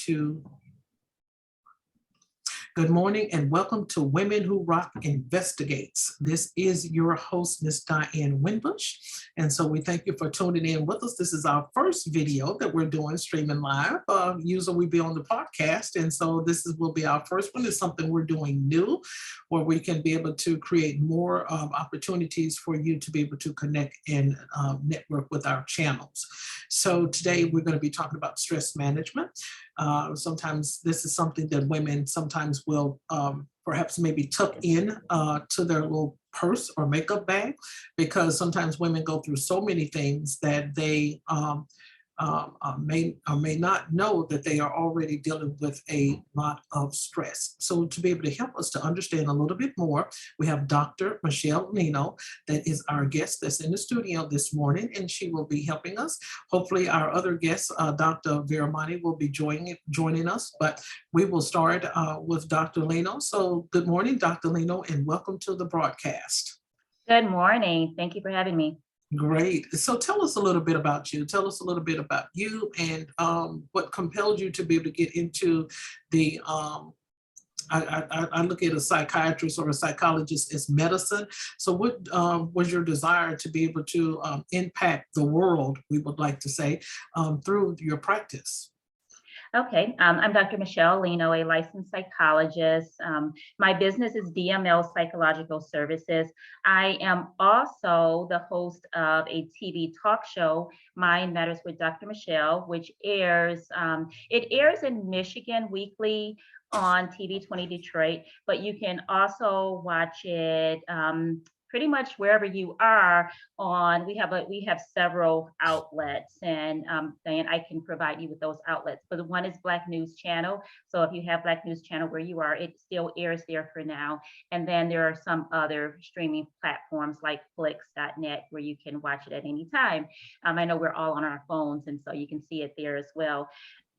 to Good morning and welcome to Women Who Rock Investigates. This is your host, Miss Diane Winbush. And so we thank you for tuning in with us. This is our first video that we're doing streaming live. Usually we be on the podcast. And so will be our first one. It's something we're doing new where we can be able to create more opportunities for you to be able to connect and network with our channels. So today we're going to be talking about stress management. Sometimes this is something that women sometimes will perhaps maybe tuck in to their little purse or makeup bag, because sometimes women go through so many things that they may or may not know that they are already dealing with a lot of stress. So to be able to help us to understand a little bit more, we have Dr. Michelle Lino that is our guest that's in the studio this morning, and she will be helping us. Hopefully our other guest, Dr. Viramani, will be joining us, but we will start with Dr. Lino. So good morning, Dr. Lino, and welcome to the broadcast. Good morning. Thank you for having me. Great. So tell us a little bit about you. Tell us a little bit about you and what compelled you to be able to get into the, I look at a psychiatrist or a psychologist as medicine. So what was your desire to be able to impact the world, we would like to say, through your practice? Okay, I'm Dr. Michelle Lino, a licensed psychologist. My business is DML Psychological Services. I am also the host of a TV talk show, Mind Matters with Dr. Michelle, which airs, it airs in Michigan weekly on TV 20 Detroit, but you can also watch it pretty much wherever you are on. We have several outlets, and Diane, I can provide you with those outlets. But the one is Black News Channel. So if you have Black News Channel where you are, it still airs there for now. And then there are some other streaming platforms like Flix.net where you can watch it at any time. I know we're all on our phones, and so you can see it there as well.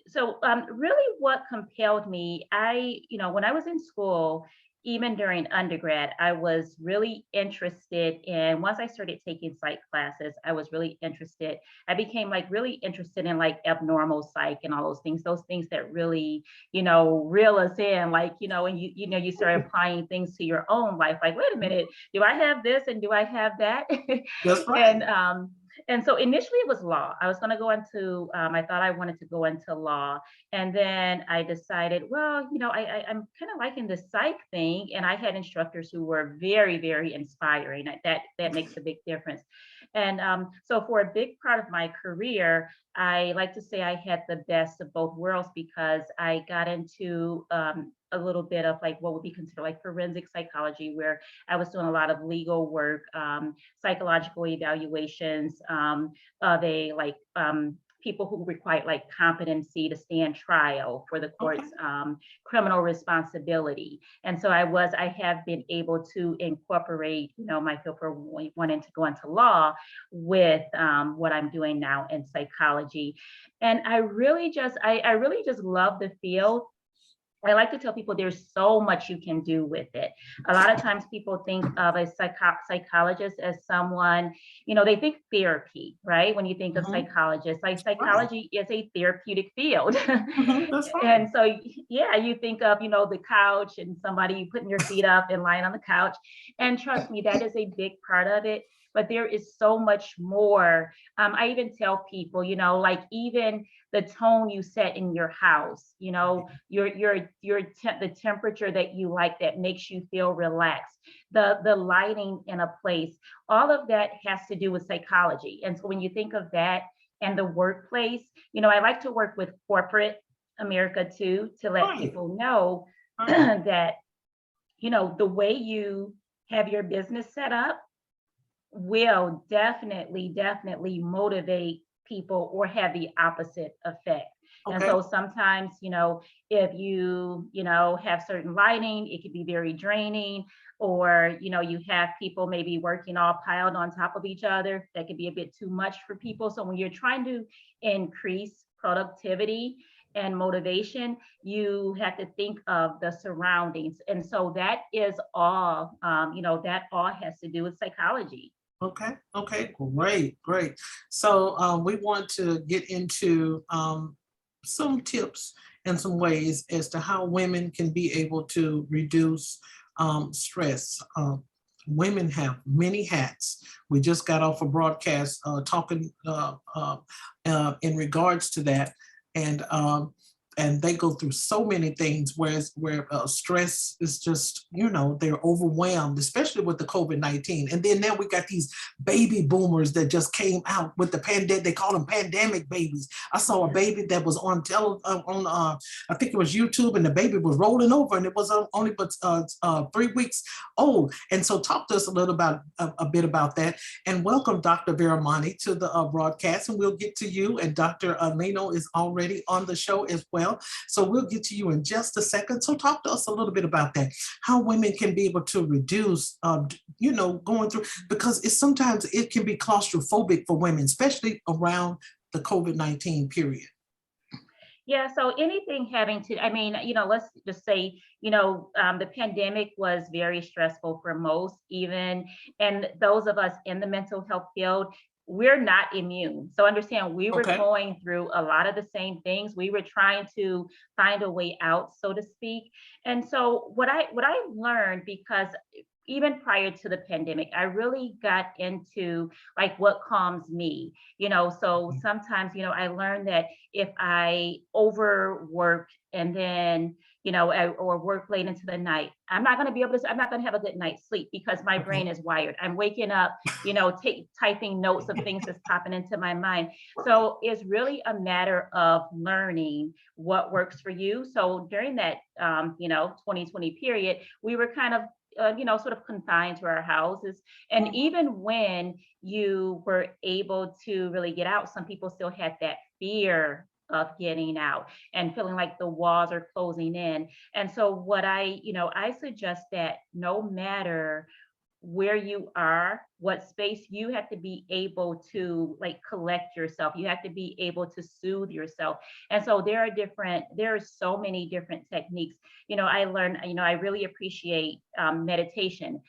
So really what compelled me, when I was in school, even during undergrad, I was really interested in, once I started taking psych classes, I was really interested. I became really interested in abnormal psych and all those things that really, reel us in, and you start applying things to your own life. Like, wait a minute, do I have this and do I have that? That's right. And so initially it was law. I was going to go into, I thought I wanted to go into law. And then I decided, well, I'm kind of liking the psych thing. And I had instructors who were very, very inspiring. That makes a big difference. And so for a big part of my career, I like to say I had the best of both worlds, because I got into a little bit of what would be considered forensic psychology, where I was doing a lot of legal work, psychological evaluations of people who required competency to stand trial for the court's criminal responsibility. And so I have been able to incorporate, my field for wanting to go into law with what I'm doing now in psychology. And I really just love the field. I like to tell people there's so much you can do with it. A lot of times people think of a psychologist as someone, they think therapy, right? When you think of psychologists, psychology is a therapeutic field. That's right. And so, yeah, you think of, the couch and somebody putting your feet up and lying on the couch. And trust me, that is a big part of it. But there is so much more. I even tell people, even the tone you set in your house, the temperature that you like that makes you feel relaxed, the lighting in a place, all of that has to do with psychology. And so when you think of that and the workplace, I like to work with corporate America too, to let people know that, the way you have your business set up will definitely motivate people or have the opposite effect. And so sometimes, if you, have certain lighting, it could be very draining, or, you have people maybe working all piled on top of each other. That could be a bit too much for people. So when you're trying to increase productivity and motivation, you have to think of the surroundings. And so that is all, that all has to do with psychology. Okay, great. So we want to get into some tips and some ways as to how women can be able to reduce stress. Women have many hats. We just got off a broadcast talking in regards to that, and they go through so many things, where stress is just, they're overwhelmed, especially with the COVID-19. And then now we got these baby boomers that just came out with the pandemic. They call them pandemic babies. I saw a baby that was on I think it was YouTube, and the baby was rolling over, and it was only but 3 weeks old. And so talk to us a little about a bit about that. And welcome Dr. Veramani to the broadcast, and we'll get to you. And Dr. Lino is already on the show as well. So we'll get to you in just a second. So talk to us a little bit about that, how women can be able to reduce, going through, because sometimes it can be claustrophobic for women, especially around the COVID-19 period. Yeah, so anything having to, let's just say, the pandemic was very stressful for most, and those of us in the mental health field, we're not immune. So understand, we were going through a lot of the same things. We were trying to find a way out, so to speak. And so what I learned, because even prior to the pandemic, I really got into like what calms me, so sometimes, I learned that if I overwork and then, or work late into the night, I'm not going to have a good night's sleep, because my brain is wired. I'm waking up, typing notes of things that's popping into my mind. So it's really a matter of learning what works for you. So during that, 2020 period, we were kind of sort of confined to our houses. And even when you were able to really get out, some people still had that fear of getting out and feeling like the walls are closing in. And so what I suggest that no matter where you are, what space, you have to be able to like collect yourself. You have to be able to soothe yourself. And so there are so many different techniques. I learned, I really appreciate meditation,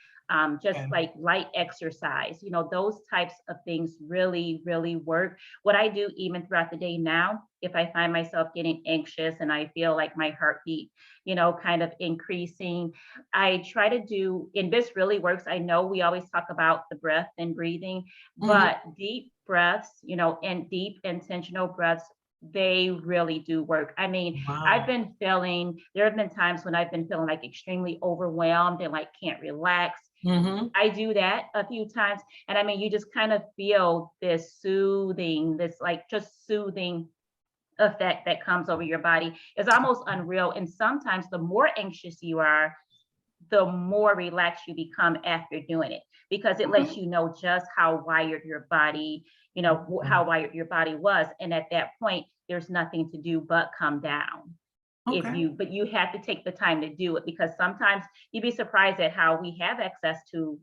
like light exercise, those types of things really, really work. What I do even throughout the day now, if I find myself getting anxious and I feel like my heartbeat, kind of increasing, I try to do, and this really works. I know we always talk about the breath and breathing, but deep breaths, and deep intentional breaths, they really do work. Wow. There have been times when I've been feeling like extremely overwhelmed and like can't relax. I do that a few times. And you just kind of feel this soothing effect that comes over your body. It's almost unreal. And sometimes the more anxious you are, the more relaxed you become after doing it, because it lets you know just how wired your body, how wired your body was. And at that point, there's nothing to do but come down. But you have to take the time to do it, because sometimes you'd be surprised at how we have access to,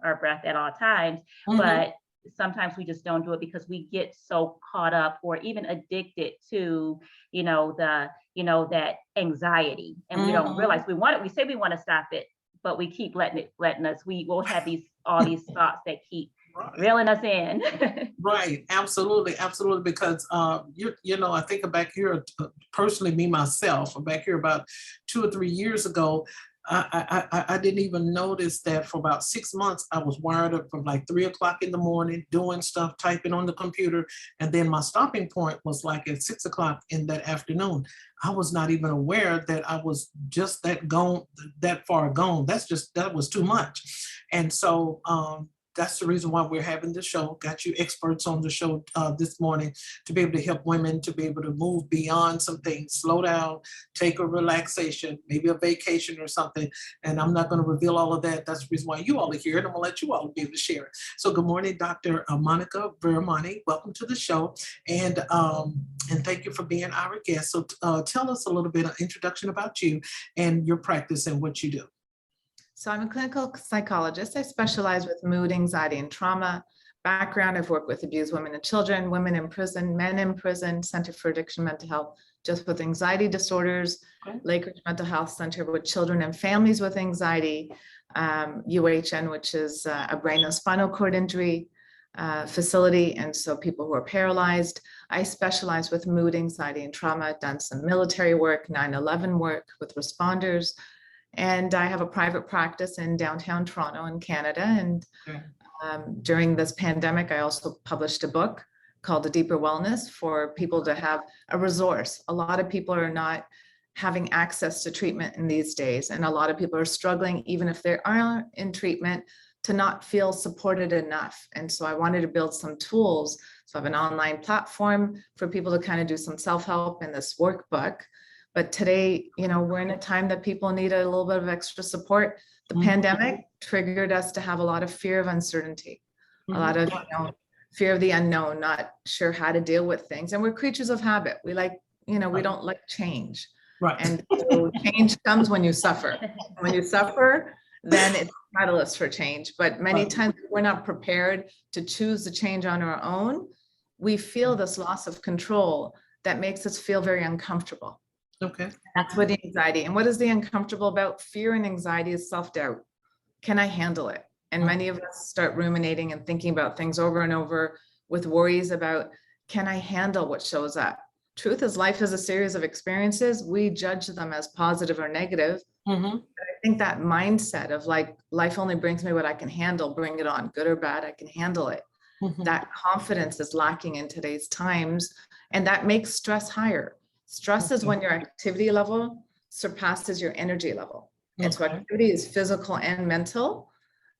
our breath at all times, but sometimes we just don't do it because we get so caught up or even addicted to, that anxiety, and we don't realize we say we want to stop it, but we keep letting us, we will have all these thoughts that keep reeling us in. Right, absolutely, because I think back here, personally, me myself, back here about 2 or 3 years ago, I didn't even notice that for about 6 months I was wired up from like 3 o'clock in the morning doing stuff, typing on the computer, and then my stopping point was like at 6 o'clock in that afternoon. I was not even aware that I was just that far gone. That was too much. And so that's the reason why we're having the show. Got you experts on the show this morning to be able to help women to be able to move beyond some things, slow down, take a relaxation, maybe a vacation or something. And I'm not going to reveal all of that. That's the reason why you all are here, and I'm going to let you all be able to share it. So good morning, Dr. Monica Veramani. Welcome to the show. And thank you for being our guest. So tell us a little bit of introduction about you and your practice and what you do. So I'm a clinical psychologist. I specialize with mood, anxiety, and trauma. Background, I've worked with abused women and children, women in prison, men in prison, Center for Addiction Mental Health, just with anxiety disorders, Lakeridge Mental Health Center with children and families with anxiety, UHN, which is a brain and spinal cord injury facility, and so people who are paralyzed. I specialize with mood, anxiety, and trauma. I've done some military work, 9/11 work with responders, and I have a private practice in downtown Toronto in Canada. And Okay. during this pandemic, I also published a book called A Deeper Wellness for people to have a resource. A lot of people are not having access to treatment in these days, and a lot of people are struggling, even if they are in treatment, to not feel supported enough. And so I wanted to build some tools. So I have an online platform for people to kind of do some self-help in this workbook. But today, you know, we're in a time that people need a little bit of extra support. The pandemic triggered us to have a lot of fear of uncertainty, a lot of, you know, fear of the unknown, not sure how to deal with things. And we're creatures of habit. We like, you know, we don't like change. Right. And so change comes when you suffer. When you suffer, then it's a catalyst for change. But many Right. times we're not prepared to choose the change on our own. We feel this loss of control that makes us feel very uncomfortable. Okay. That's what anxiety, and what is the uncomfortable about? Fear and anxiety is self-doubt. Can I handle it? And many of us start ruminating and thinking about things over and over with worries about, can I handle what shows up? Truth is, life is a series of experiences. We judge them as positive or negative. Mm-hmm. I think that mindset of like, life only brings me what I can handle, bring it on, good or bad, I can handle it. That confidence is lacking in today's times, and that makes stress higher. Stress is when your activity level surpasses your energy level. And so activity is physical and mental.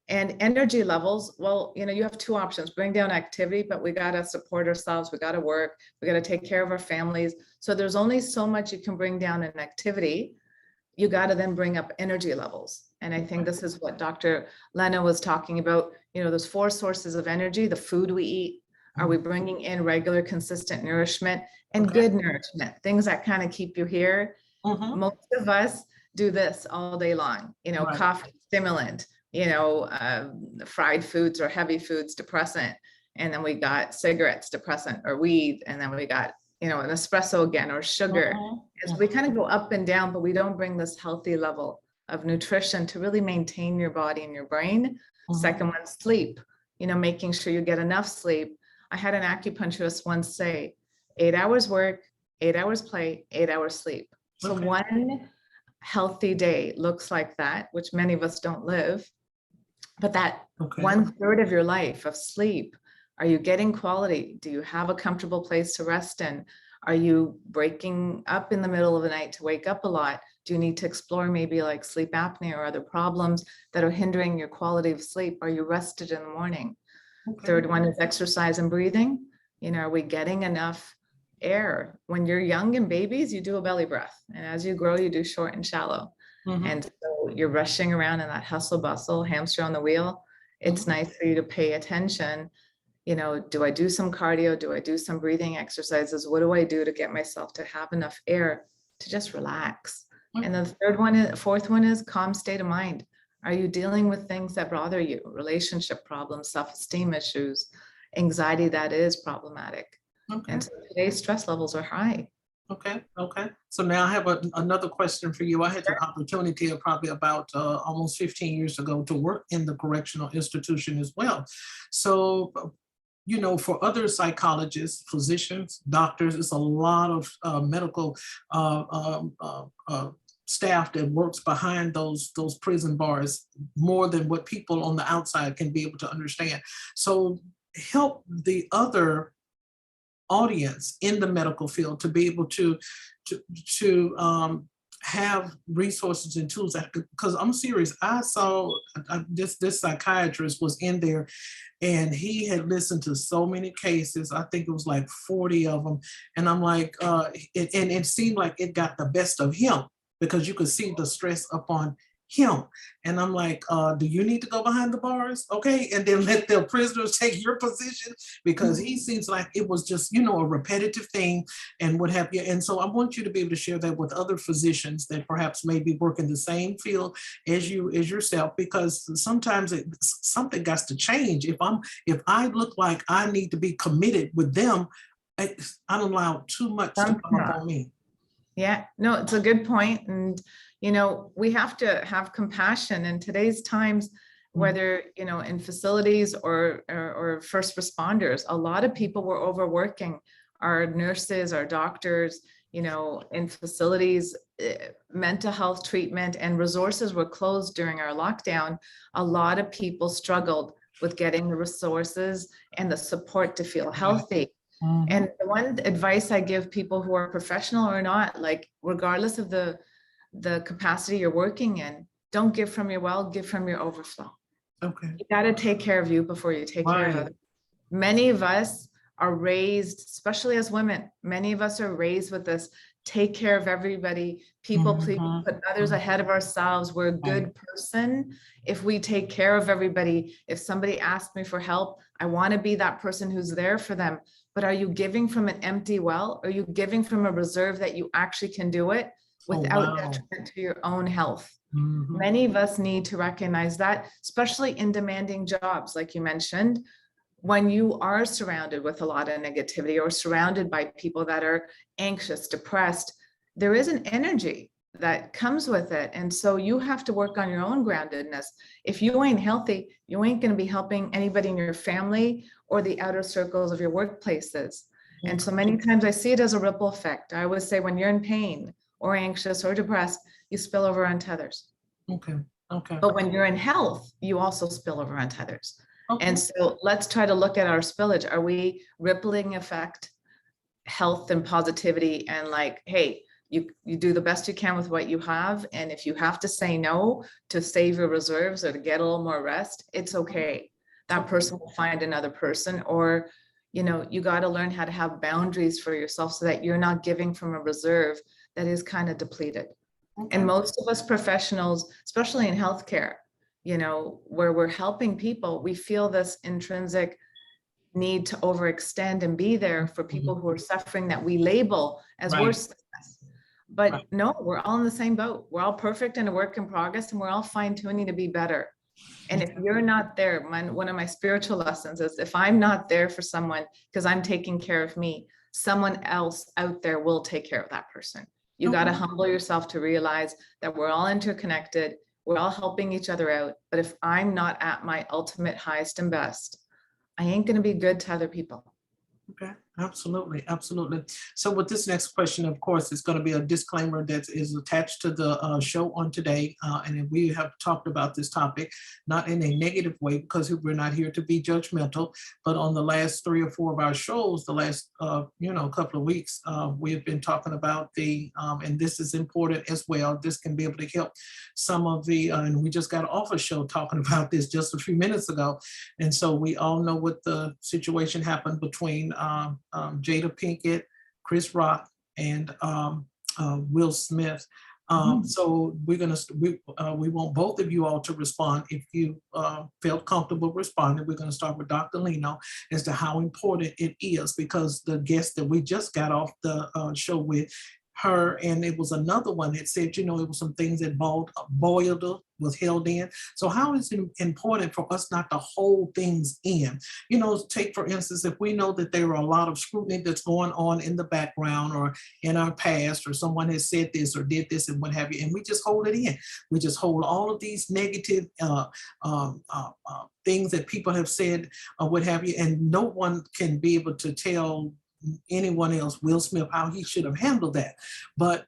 And energy levels, well, you know, you have two options: bring down activity, but we got to support ourselves. We got to work. We got to take care of our families. So there's only so much you can bring down in activity. You got to then bring up energy levels. And I think this is what Dr. Lena was talking about. You know, there's 4 sources of energy: the food we eat. Are we bringing in regular, consistent nourishment and good nourishment, things that kind of keep you here? Most of us do this all day long, you know, coffee, stimulant, you know, fried foods or heavy foods, depressant. And then we got cigarettes, depressant, or weed. And then we got, you know, an espresso again, or sugar. And so we kind of go up and down, but we don't bring this healthy level of nutrition to really maintain your body and your brain. Second one, sleep, you know, making sure you get enough sleep. I had an acupuncturist once say, 8 hours work, 8 hours play, 8 hours sleep. So one healthy day looks like that, which many of us don't live. But that 1/3 of your life of sleep, are you getting quality? Do you have a comfortable place to rest in? Are you breaking up in the middle of the night to wake up a lot? Do you need to explore maybe like sleep apnea or other problems that are hindering your quality of sleep? Are you rested in the morning? Third one is exercise and breathing. You know, are we getting enough air? When you're young and babies, you do a belly breath. And as you grow, you do short and shallow. And so you're rushing around in that hustle bustle, hamster on the wheel. It's nice for you to pay attention. You know, do I do some cardio? Do I do some breathing exercises? What do I do to get myself to have enough air to just relax? And the fourth one is calm state of mind. Are you dealing with things that bother you? Relationship problems, self-esteem issues, anxiety that is problematic. And so today's stress levels are high. Okay. So now I have another question for you. I had the opportunity of probably about almost 15 years ago to work in the correctional institution as well. So, you know, for other psychologists, physicians, doctors, it's a lot of medical staff that works behind those prison bars, more than what people on the outside can be able to understand. So help the other audience in the medical field to be able to have resources and tools, because I'm serious. I saw this psychiatrist was in there, and he had listened to so many cases. I think it was like 40 of them. And I'm like, it seemed like it got the best of him, because you could see the stress upon him. And I'm like, do you need to go behind the bars? Okay. And then let the prisoners take your position, because he seems like it was just, you know, a repetitive thing and what have you. And so I want you to be able to share that with other physicians that perhaps maybe work in the same field as yourself, because sometimes something got to change. If I look like I need to be committed with them, I don't allow too much to come up on me. Yeah, no, it's a good point. And, you know, we have to have compassion in today's times, whether, you know, in facilities or first responders. A lot of people were overworking. our nurses, our doctors, you know, in facilities, mental health treatment and resources were closed during our lockdown. A lot of people struggled with getting the resources and the support to feel healthy. Mhm. And the one advice I give people who are professional or not, like regardless of the capacity you're working in, don't give from your well, give from your overflow. Okay. You got to take care of you before you take care of Right. others. Many of us are raised, especially as women, many of us are raised with this, take care of everybody, people please, Mhm. put others ahead of ourselves. We're a good person if we take care of everybody. If somebody asks me for help, I want to be that person who's there for them. But are you giving from an empty well? Are you giving from a reserve that you actually can do it without wow. detriment to your own health? Mhm. Many of us need to recognize that, especially in demanding jobs, like you mentioned. When you are surrounded with a lot of negativity or surrounded by people that are anxious, depressed, there is an energy that comes with it. And so you have to work on your own groundedness. If you ain't healthy, you ain't going to be helping anybody in your family or the outer circles of your workplaces. And so many times I see it as a ripple effect. I always say when you're in pain or anxious or depressed, you spill over onto others. Okay. Okay. But when you're in health, you also spill over onto others. Okay. And so let's try to look at our spillage. Are we rippling effect health and positivity and like, hey, you do the best you can with what you have. And if you have to say no to save your reserves or to get a little more rest, it's okay. That person will find another person, or, you know, you got to learn how to have boundaries for yourself so that you're not giving from a reserve that is kind of depleted. Okay. And most of us professionals, especially in healthcare, you know, where we're helping people, we feel this intrinsic need to overextend and be there for people who are suffering that we label as Right. worse than us. But Right. no, we're all in the same boat. We're all perfect and a work in progress, and we're all fine tuning to be better. And if you're not there, one of my spiritual lessons is if I'm not there for someone because I'm taking care of me, someone else out there will take care of that person. You got to Okay. humble yourself to realize that we're all interconnected. We're all helping each other out. But if I'm not at my ultimate highest and best, I ain't going to be good to other people. Okay, absolutely, absolutely. So with this next question, of course, it's going to be a disclaimer that is attached to the show on today. And we have talked about this topic, not in a negative way, because we're not here to be judgmental, but on the last 3 or 4 of our shows, the last, couple of weeks, we have been talking about and this is important as well. This can be able to help some of and we just got off a show talking about this just a few minutes ago. And so we all know what the situation happened between Jada Pinkett, Chris Rock, and Will Smith. So we want both of you all to respond. If you felt comfortable responding, we're going to start with Dr. Lino as to how important it is, because the guest that we just got off the show with, her, and it was another one that said, it was some things that was held in. So how is it important for us not to hold things in? Take for instance, if we know that there are a lot of scrutiny that's going on in the background or in our past, or someone has said this or did this and what have you, and we just hold it in. We just hold all of these negative things that people have said or what have you, and no one can be able to tell anyone else, Will Smith, how he should have handled that. But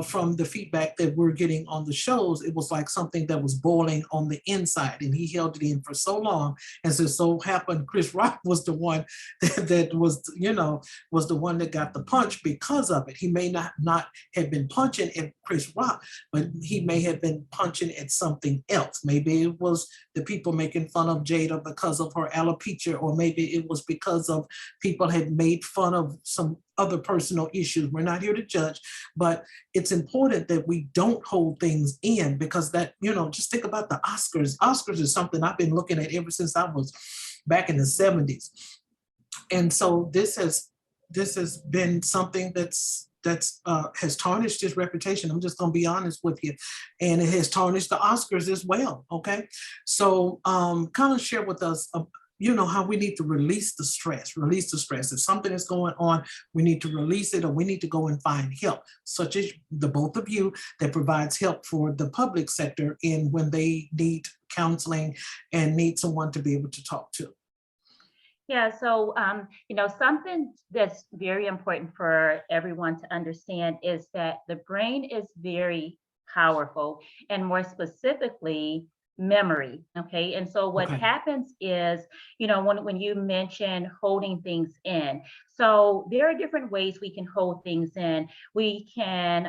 from the feedback that we're getting on the shows, it was like something that was boiling on the inside, and he held it in for so long. As it so happened, Chris Rock was the one that was the one that got the punch because of it. He may not have been punching at Chris Rock, but he may have been punching at something else. Maybe it was the people making fun of Jada because of her alopecia, or maybe it was because of people had made fun of some other personal issues. We're not here to judge, but it's important that we don't hold things in, because that, just think about the Oscars. Oscars is something I've been looking at ever since I was back in the 70s. And so this has been something that's has tarnished his reputation. I'm just going to be honest with you. And it has tarnished the Oscars as well. Okay. So kind of share with us, how we need to release the stress. If something is going on, we need to release it, or we need to go and find help, such as the both of you, that provides help for the public sector when they need counseling and need someone to be able to talk to. Yeah, so something that's very important for everyone to understand is that the brain is very powerful, and more specifically, memory. Okay. And so what Okay. happens is, when you mention holding things in, so there are different ways we can hold things in. We can,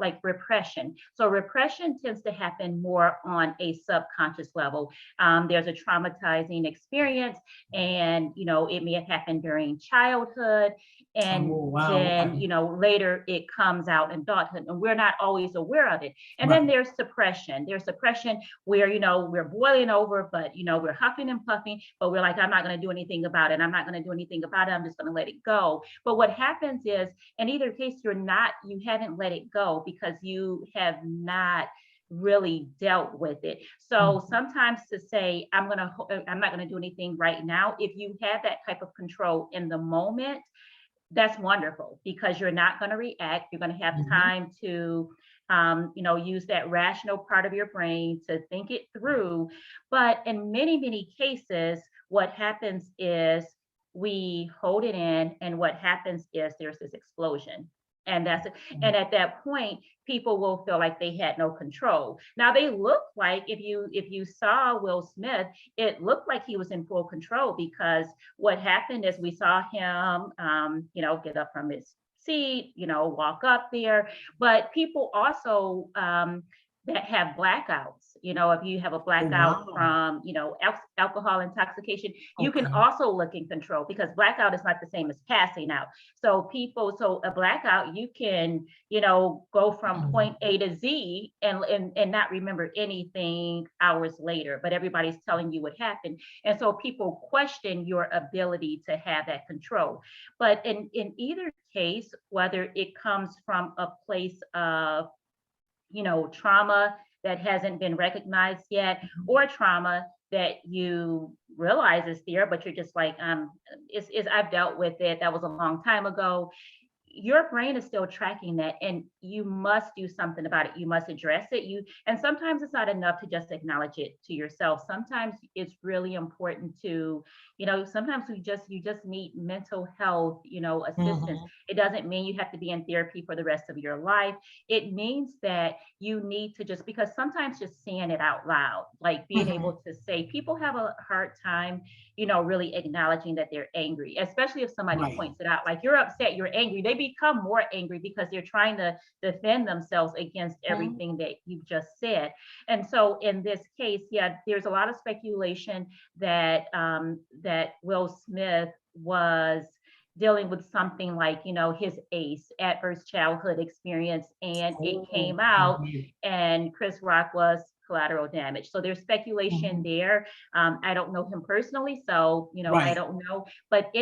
like repression. So repression tends to happen more on a subconscious level. There's a traumatizing experience, and it may have happened during childhood, Oh, and wow. then Okay. later it comes out in adulthood, and we're not always aware of it. And then Right. there's suppression where we're boiling over, but we're huffing and puffing, but we're like, I'm not going to do anything about it, I'm not going to do anything about it, I'm just going to let it go. But what happens is, in either case, you haven't let it go because you have not really dealt with it. So Mhm. sometimes to say, I'm not going to do anything right now, if you have that type of control in the moment, that's wonderful, because you're not going to react. You're going to have Mhm. time to use that rational part of your brain to think it through. But in many, many cases, what happens is we hold it in, and what happens is there's this explosion. And that's it. And at that point, people will feel like they had no control. Now they look like, if you saw Will Smith, it looked like he was in full control, because what happened is we saw him, get up from his seat, walk up there. But people also, that have blackouts, if you have a Oh, blackout wow. from, alcohol intoxication, you can Okay. also look in control, because blackout is not the same as passing out. So a blackout, you can, go from Mhm. point A to Z, and not remember anything hours later, but everybody's telling you what happened. And so people question your ability to have that control. But in either case, whether it comes from a place of, trauma that hasn't been recognized yet, or trauma that you realize is there, but you're just like, I've dealt with it. That was a long time ago. Your brain is still tracking that, and you must do something about it. You must address it. And sometimes it's not enough to just acknowledge it to yourself. Sometimes it's really important to, sometimes you just need mental health, assistance. Mhm. It doesn't mean you have to be in therapy for the rest of your life. It means that you need to just, because sometimes just saying it out loud, like being Mhm. able to say, people have a hard time, really acknowledging that they're angry, especially if somebody Right. points it out. Like, you're upset, you're angry. They become more angry because they're trying to defend themselves against Mhm. everything that you've just said. And so in this case, yeah, there's a lot of speculation that that Will Smith was dealing with something like, his ACE, adverse childhood experience, and it Oh, came out, mhm. and Chris Rock was collateral damage. So there's speculation Mhm. there. I don't know him personally, so I Right. don't know. But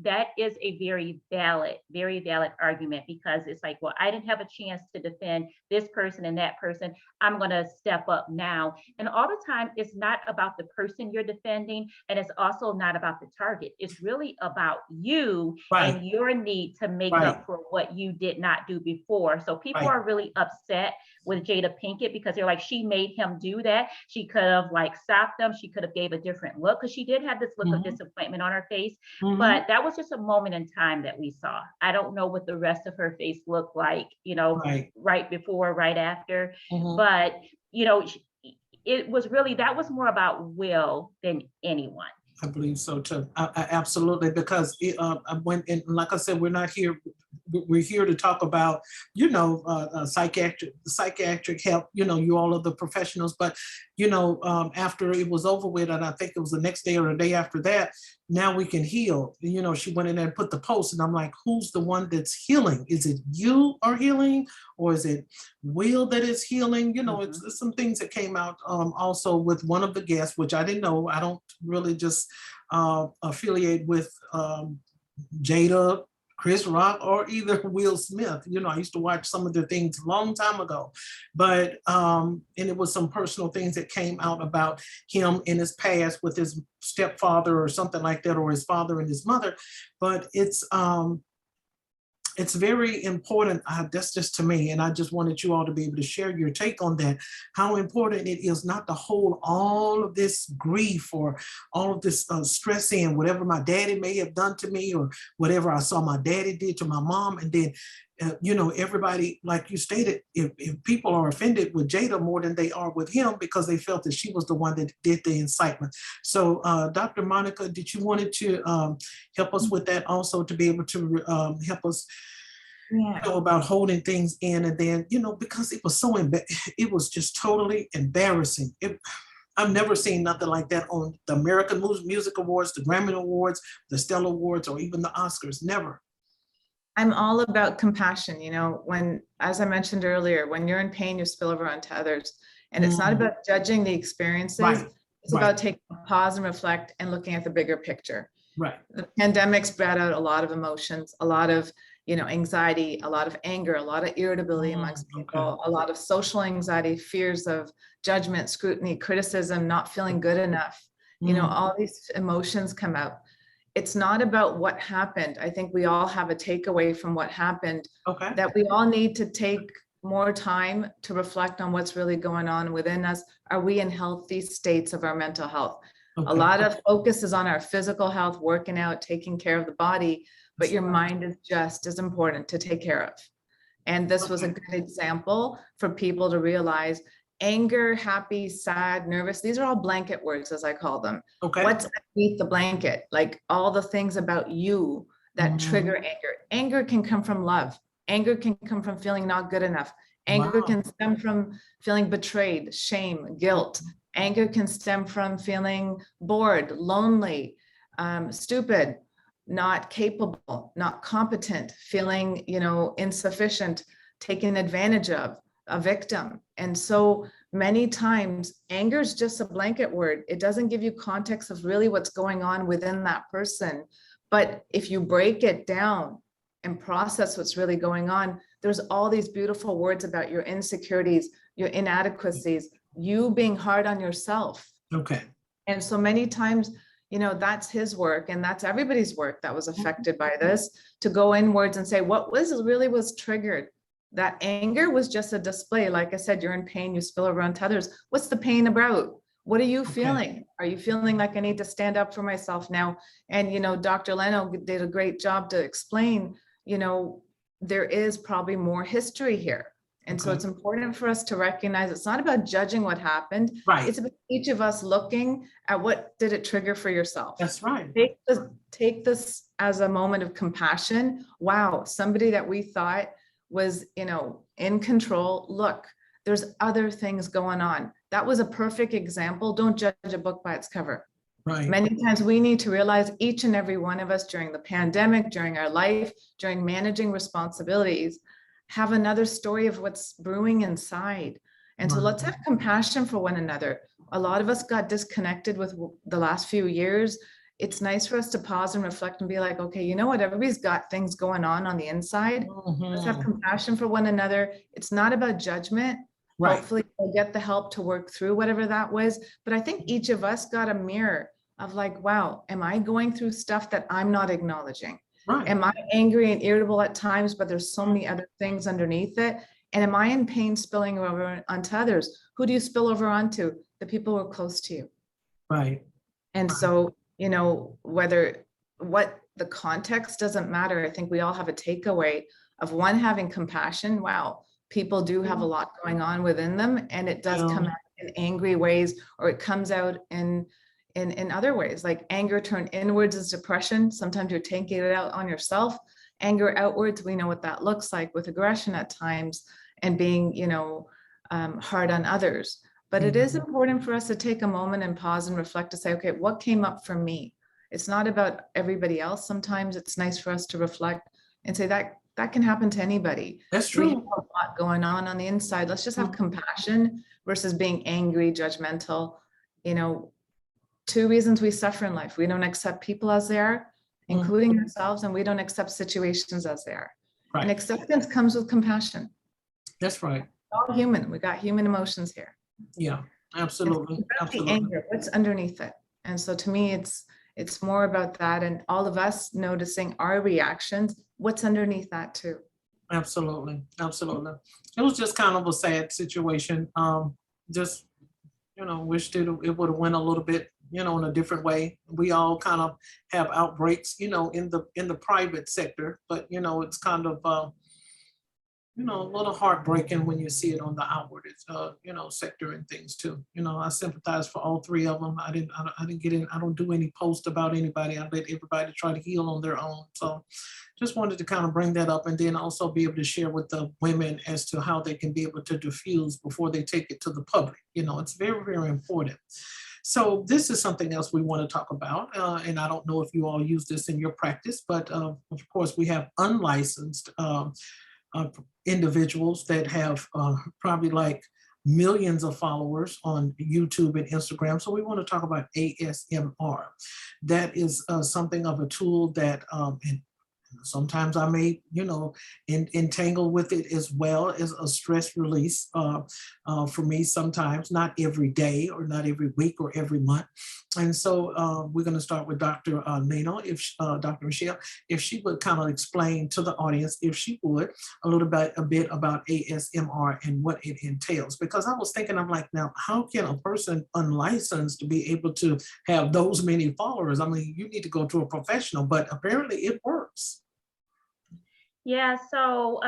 that is a very valid argument, because it's like, well, I didn't have a chance to defend this person and that person. I'm going to step up now. And all the time, it's not about the person you're defending, and it's also not about the target. It's really about you Right. and your need to make Right. up for what you did not do before. So people Right. are really upset with Jada Pinkett, because they're like, she made him do that. She could have like stopped them. She could have gave a different look, because she did have this look of Mhm. disappointment on her face. Mhm. But that was just a moment in time that we saw. I don't know what the rest of her face looked like, Right. right before, right after. Mhm. But you know, it was really, that was more about Will than anyone. I believe so too. Absolutely, because when, and like I said, we're not here. We're here to talk about, psychiatric help. You all of the professionals. But after it was over with, and I think it was the next day or the day after that, now we can heal. She went in there and put the post, and I'm like, who's the one that's healing? Is it you are healing, or is it Will that is healing? Mhm. It's some things that came out also with one of the guests, which I didn't know. I don't really just affiliate with Jada, Chris Rock, or either Will Smith. I used to watch some of their things a long time ago, but and it was some personal things that came out about him in his past with his stepfather or something like that, or his father and his mother. But it's very important. That's just to me, and I just wanted you all to be able to share your take on that. How important it is not to hold all of this grief or all of this stress in, whatever my daddy may have done to me or whatever I saw my daddy did to my mom, and then you know, everybody, like you stated, if people are offended with Jada more than they are with him because they felt that she was the one that did the incitement. So, Dr. Monica, did you wanted to help us with that also, to be able to help us know about holding things in, and then, you know, because it was so it was just totally embarrassing. I've never seen nothing like that on the American Music Awards, the Grammy Awards, the Stellar Awards, or even the Oscars. Never. I'm all about compassion. You know, when, as I mentioned earlier, when you're in pain, you spill over onto others. And it's not about judging the experiences. Right. It's about taking a pause and reflect and looking at the bigger picture. Right. The pandemic's brought out a lot of emotions, a lot of, you know, anxiety, a lot of anger, a lot of irritability amongst people, a lot of social anxiety, fears of judgment, scrutiny, criticism, not feeling good enough. You know, all these emotions come out. It's not about what happened. I think we all have a takeaway from what happened, that we all need to take more time to reflect on what's really going on within us. Are we in healthy states of our mental health? A lot of focus is on our physical health, working out, taking care of the body, but your mind is just as important to take care of. And this was a good example for people to realize anger, happy, sad, nervous, these are all blanket words, as I call them. What's underneath the blanket? Like all the things about you that trigger anger. Anger can come from love. Anger can come from feeling not good enough. Anger can stem from feeling betrayed, shame, guilt. Anger can stem from feeling bored, lonely, stupid, not capable, not competent, feeling, you know, insufficient, taken advantage of, a victim. And so many times anger is just a blanket word. It doesn't give you context of really what's going on within that person. But if you break it down and process what's really going on, there's all these beautiful words about your insecurities, your inadequacies, you being hard on yourself. And so many times, you know, that's his work, and that's everybody's work that was affected by this, to go inwards and say, what was triggered? That anger was just a display. Like I said, you're in pain, you spill over onto others. What's the pain about? What are you feeling? Are you feeling like I need to stand up for myself now? And, you know, Dr. Leno did a great job to explain, you know, there is probably more history here. And so it's important for us to recognize it's not about judging what happened. It's about each of us looking at what did it trigger for yourself. That's right. Take this as a moment of compassion. Wow, somebody that we thought was, you know, in control. Look, there's other things going on. That was a perfect example. Don't judge a book by its cover. Many times we need to realize, each and every one of us during the pandemic, during our life, during managing responsibilities, have another story of what's brewing inside. And so let's have compassion for one another. A lot of us got disconnected with the last few years. It's nice for us to pause and reflect and be like, okay, you know what? Everybody's got things going on the inside. Let's have compassion for one another. It's not about judgment. Hopefully we'll get the help to work through whatever that was. But I think each of us got a mirror of like, wow, am I going through stuff that I'm not acknowledging? Am I angry and irritable at times, but there's so many other things underneath it? And am I in pain spilling over onto others? Who do you spill over onto? The people who are close to you. And so, you know, what the context doesn't matter. I think we all have a takeaway of one, having compassion. Wow, people do have a lot going on within them, and it does come out in angry ways, or it comes out in other ways, like anger turned inwards is depression. Sometimes you're taking it out on yourself. Anger outwards, we know what that looks like with aggression at times, and being, you know, hard on others. But it is important for us to take a moment and pause and reflect to say, okay, what came up for me? It's not about everybody else. Sometimes it's nice for us to reflect and say that can happen to anybody. That's true. We have a lot going on the inside. Let's just have compassion versus being angry, judgmental. You know, 2 reasons we suffer in life. We don't accept people as they are, including ourselves, and we don't accept situations as they are. And acceptance comes with compassion. That's right. We're all human. We got human emotions here. Yeah, absolutely. The anger, what's underneath it? And so to me, it's more about that, and all of us noticing our reactions what's underneath that too. Absolutely, absolutely. It was just kind of a sad situation. Just, wished it would have went a little bit, in a different way. We all kind of have outbreaks, in the private sector, but it's kind of a little heartbreaking when you see it on the outward, sector and things too. I sympathize for all three of them. I didn't get in. I don't do any post about anybody. I let everybody try to heal on their own. So, just wanted to kind of bring that up, and then also be able to share with the women as to how they can be able to diffuse before they take it to the public. It's very, very important. So this is something else we want to talk about, and I don't know if you all use this in your practice, but of course we have unlicensed uh, individuals that have probably like millions of followers on YouTube and Instagram. So we want to talk about ASMR. That is something of a tool that, and sometimes I may, entangle with it as well as a stress release for me sometimes, not every day or not every week or every month. And so we're going to start with Dr. Nino, Dr. Michelle, if she would kind of explain to the audience, if she would, a bit about ASMR and what it entails. Because I was thinking, I'm like, now, how can a person unlicensed be able to have those many followers? I mean, you need to go to a professional, but apparently it works. Yeah, so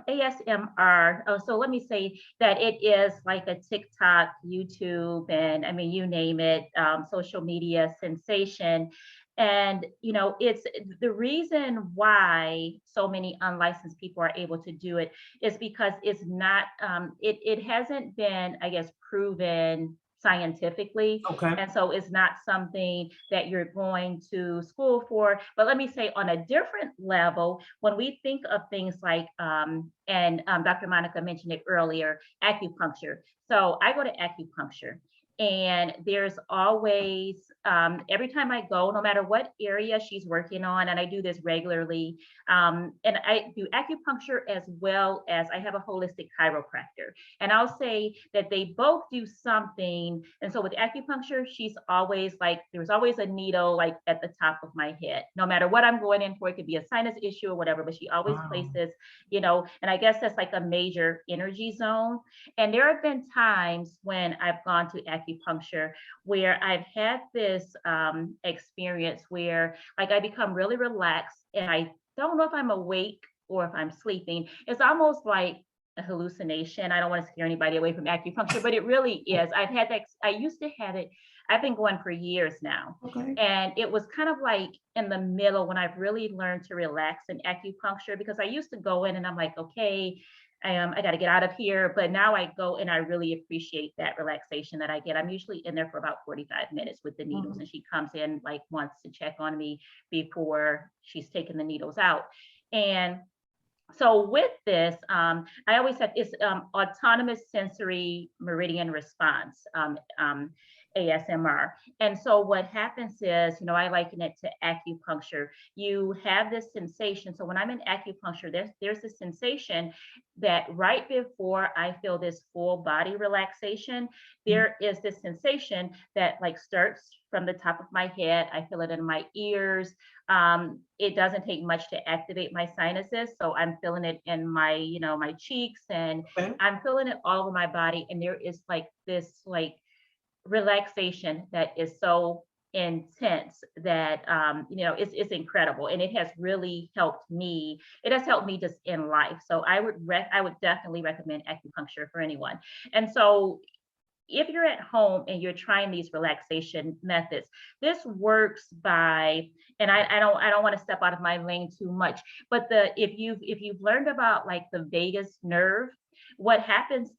ASMR, so let me say that it is like a TikTok, YouTube, and I mean, you name it, social media sensation. And, it's the reason why so many unlicensed people are able to do it is because it's not, it hasn't been, I guess, proven scientifically. Okay. And so it's not something that you're going to school for. But let me say on a different level, when we think of things like, and Dr. Monica mentioned it earlier, acupuncture. So I go to acupuncture. And there's always, every time I go, no matter what area she's working on, and I do this regularly, and I do acupuncture as well as I have a holistic chiropractor. And I'll say that they both do something. And so with acupuncture, she's always like, there's always a needle like at the top of my head, no matter what I'm going in for. It could be a sinus issue or whatever, but she always Wow. places, and I guess that's like a major energy zone. And there have been times when I've gone to acupuncture where I've had this experience where like I become really relaxed and I don't know if I'm awake or if I'm sleeping. It's almost like a hallucination. I don't want to scare anybody away from acupuncture, but it really is. I've had that. I used to have it. I've been going for years now. Okay. And it was kind of like in the middle when I've really learned to relax in acupuncture, because I used to go in and I'm like, okay, I got to get out of here. But now I go and I really appreciate that relaxation that I get. I'm usually in there for about 45 minutes with the needles, and she comes in like once to check on me before she's taking the needles out. And so with this, I always have it's autonomous sensory meridian response, ASMR. And so what happens is, I liken it to acupuncture. You have this sensation. So when I'm in acupuncture, there's this sensation that right before I feel this full body relaxation, there is this sensation that like starts from the top of my head. I feel it in my ears. It doesn't take much to activate my sinuses. So I'm feeling it in my, my cheeks, and Okay. I'm feeling it all over my body. And there is like this like relaxation that is so intense that it's incredible, and it has really helped me. It has helped me just in life. So I would definitely recommend acupuncture for anyone. And so if you're at home and you're trying these relaxation methods, this works by, and I don't want to step out of my lane too much, but if you've learned about like the vagus nerve, what happens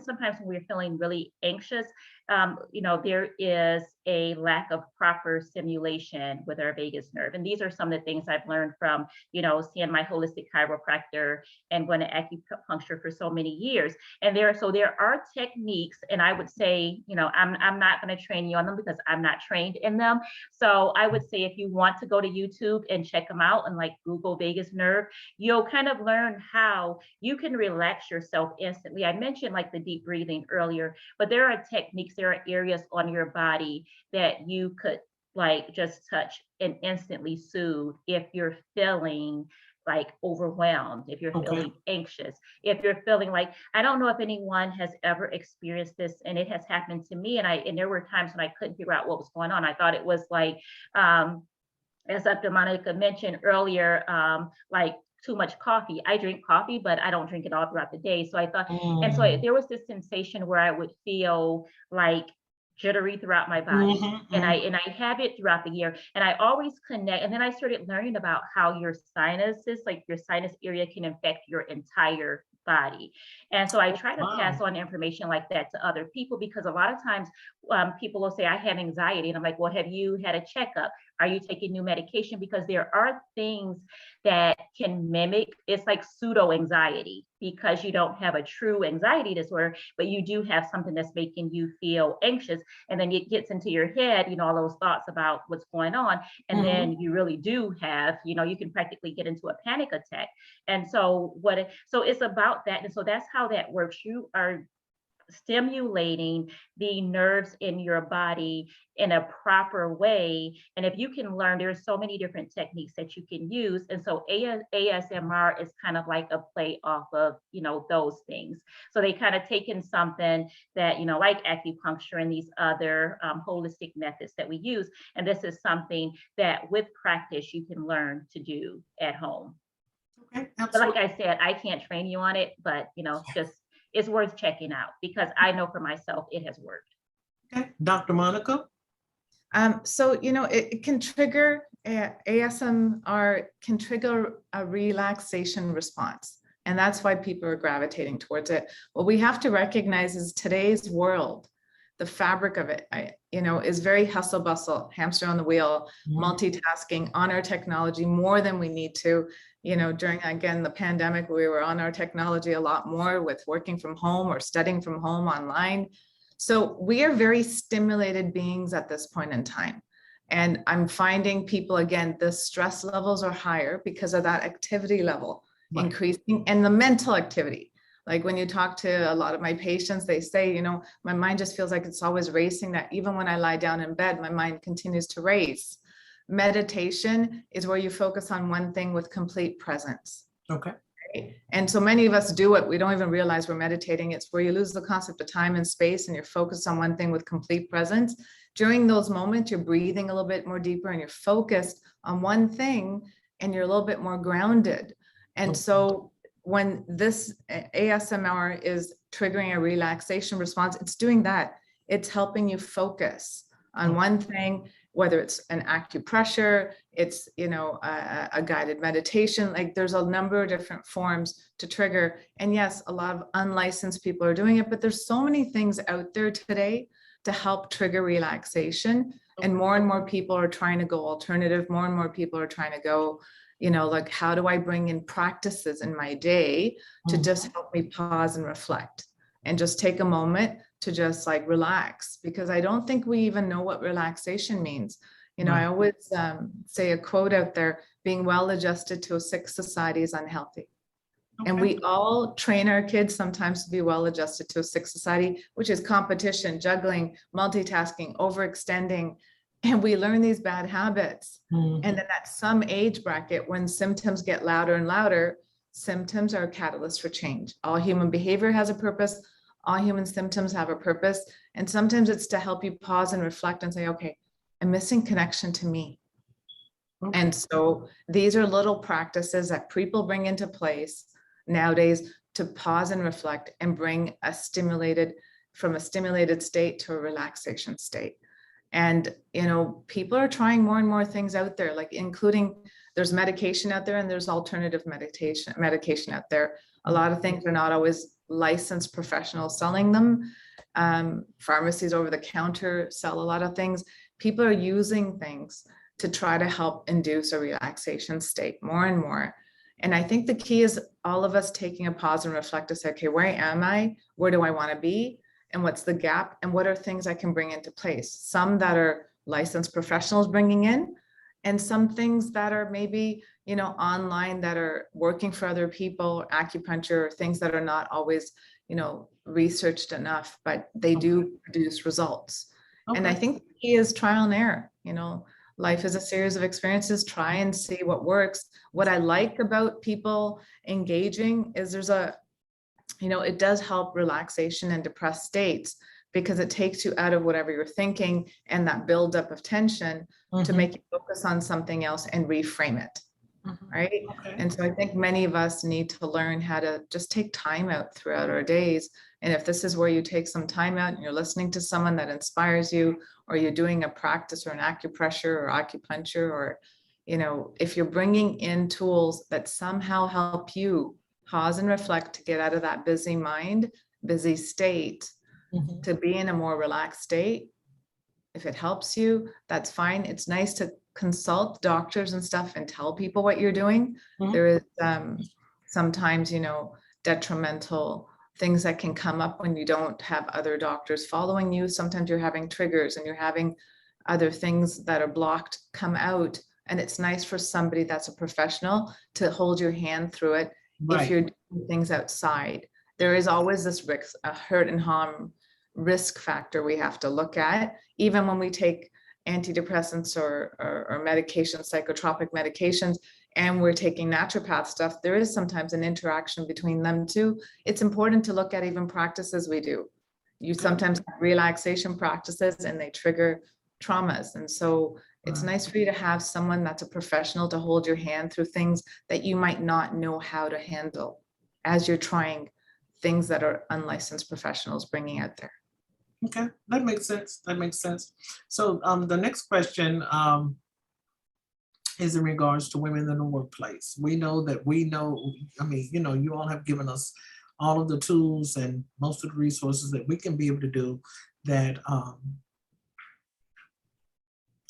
sometimes when we're feeling really anxious, there is a lack of proper stimulation with our vagus nerve. And these are some of the things I've learned from, seeing my holistic chiropractor and going to acupuncture for so many years. And there are techniques, and I would say, I'm not going to train you on them because I'm not trained in them. So I would say if you want to go to YouTube and check them out and like Google vagus nerve, you'll kind of learn how you can relax yourself instantly. I mentioned like the deep breathing earlier, but there are techniques, there are areas on your body that you could like just touch and instantly soothe if you're feeling like overwhelmed, if you're Okay. feeling anxious, if you're feeling like, I don't know if anyone has ever experienced this, and it has happened to me. And there were times when I couldn't figure out what was going on. I thought it was like, as Dr. Monica mentioned earlier, like too much coffee. I drink coffee, but I don't drink it all throughout the day. So I thought, and so Mm. there was this sensation where I would feel like jittery throughout my body. Mhm, And mhm. I have it throughout the year. And I always connect. And then I started learning about how your sinuses, like your sinus area, can affect your entire body. And so I try to pass Wow. on information like that to other people, because a lot of times people will say, I have anxiety. And I'm like, well, have you had a checkup? Are you taking new medication? Because there are things that can mimic, it's like pseudo anxiety, because you don't have a true anxiety disorder, but you do have something that's making you feel anxious. And then it gets into your head, all those thoughts about what's going on. And Mhm. then you really do have, you can practically get into a panic attack. And so so it's about that. And so that's how that works. You are stimulating the nerves in your body in a proper way. And if you can learn, there's so many different techniques that you can use. And so ASMR is kind of like a play off of, those things. So they kind of taken something that, like acupuncture and these other holistic methods that we use. And this is something that with practice, you can learn to do at home. Okay, But like absolutely. I said, I can't train you on it, but just it's worth checking out, because I know for myself it has worked. Okay, Dr. Monica? So, it can trigger, ASMR can trigger a relaxation response. And that's why people are gravitating towards it. What we have to recognize is today's world, the fabric of it, is very hustle bustle, hamster on the wheel, Mhm. multitasking on our technology more than we need to. During, again, the pandemic, we were on our technology a lot more with working from home or studying from home online. So we are very stimulated beings at this point in time. And I'm finding people, again, the stress levels are higher because of that activity level Right. increasing, and the mental activity. Like when you talk to a lot of my patients, they say, my mind just feels like it's always racing, that even when I lie down in bed, my mind continues to race. Meditation is where you focus on one thing with complete presence. Okay. And so many of us do it. We don't even realize we're meditating. It's where you lose the concept of time and space, and you're focused on one thing with complete presence. During those moments, you're breathing a little bit more deeper and you're focused on one thing, and you're a little bit more grounded. And Okay. so when this ASMR is triggering a relaxation response, it's doing that. It's helping you focus on Okay. one thing, whether it's an acupressure, it's, a guided meditation. Like there's a number of different forms to trigger. And yes, a lot of unlicensed people are doing it, but there's so many things out there today to help trigger relaxation. And more people are trying to go alternative. More and more people are trying to go, like, how do I bring in practices in my day to Mhm. just help me pause and reflect and just take a moment to just like relax? Because I don't think we even know what relaxation means. I Right. always say a quote out there: being well adjusted to a sick society is unhealthy. And Okay. we all train our kids sometimes to be well adjusted to a sick society, which is competition, juggling, multitasking, overextending. And we learn these bad habits. Mhm. And then at some age bracket, when symptoms get louder and louder, symptoms are a catalyst for change. All human behavior has a purpose. All human symptoms have a purpose. And sometimes it's to help you pause and reflect and say, okay, I'm missing connection to me. Okay. And so these are little practices that people bring into place nowadays to pause and reflect and bring from a stimulated state to a relaxation state. And, people are trying more and more things out there, like including there's medication out there and there's alternative medication out there. A lot of things are not always licensed professionals selling them. Pharmacies over the counter sell a lot of things. People are using things to try to help induce a relaxation state more and more. And I think the key is all of us taking a pause and reflect to say, okay, where am I? Where do I want to be? And what's the gap? And what are things I can bring into place? Some that are licensed professionals bringing in, and some things that are maybe, online, that are working for other people, acupuncture, things that are not always, researched enough, but they do produce results. And I Okay. think the key is trial and error. Life is a series of experiences. Try and see what works. What I like about people engaging is it does help relaxation and depressed states, because it takes you out of whatever you're thinking and that buildup of tension to make you focus on something else and reframe it. Right. Okay. And so I think many of us need to learn how to just take time out throughout our days. And if this is where you take some time out and you're listening to someone that inspires you, or you're doing a practice or an acupressure or acupuncture, or, if you're bringing in tools that somehow help you pause and reflect to get out of that busy mind, busy state, to be in a more relaxed state, if it helps you, that's fine. It's nice to consult doctors and stuff and tell people what you're doing. There is sometimes, detrimental things that can come up when you don't have other doctors following you. Sometimes you're having triggers and you're having other things that are blocked come out. And it's nice for somebody that's a professional to hold your hand through it. If you're doing things outside, there is always this risk, a hurt and harm risk factor we have to look at, even when we take antidepressants or medications, psychotropic medications, and we're taking naturopath stuff. There is sometimes an interaction between them too. It's important to look at even practices we do. You sometimes have relaxation practices and they trigger traumas. And so it's nice for you to have someone that's a professional to hold your hand through things that you might not know how to handle as you're trying things that are unlicensed professionals bringing out there. Okay, that makes sense. That makes sense. So the next question is in regards to women in the workplace. We know, you all have given us all of the tools and most of the resources that we can be able to do that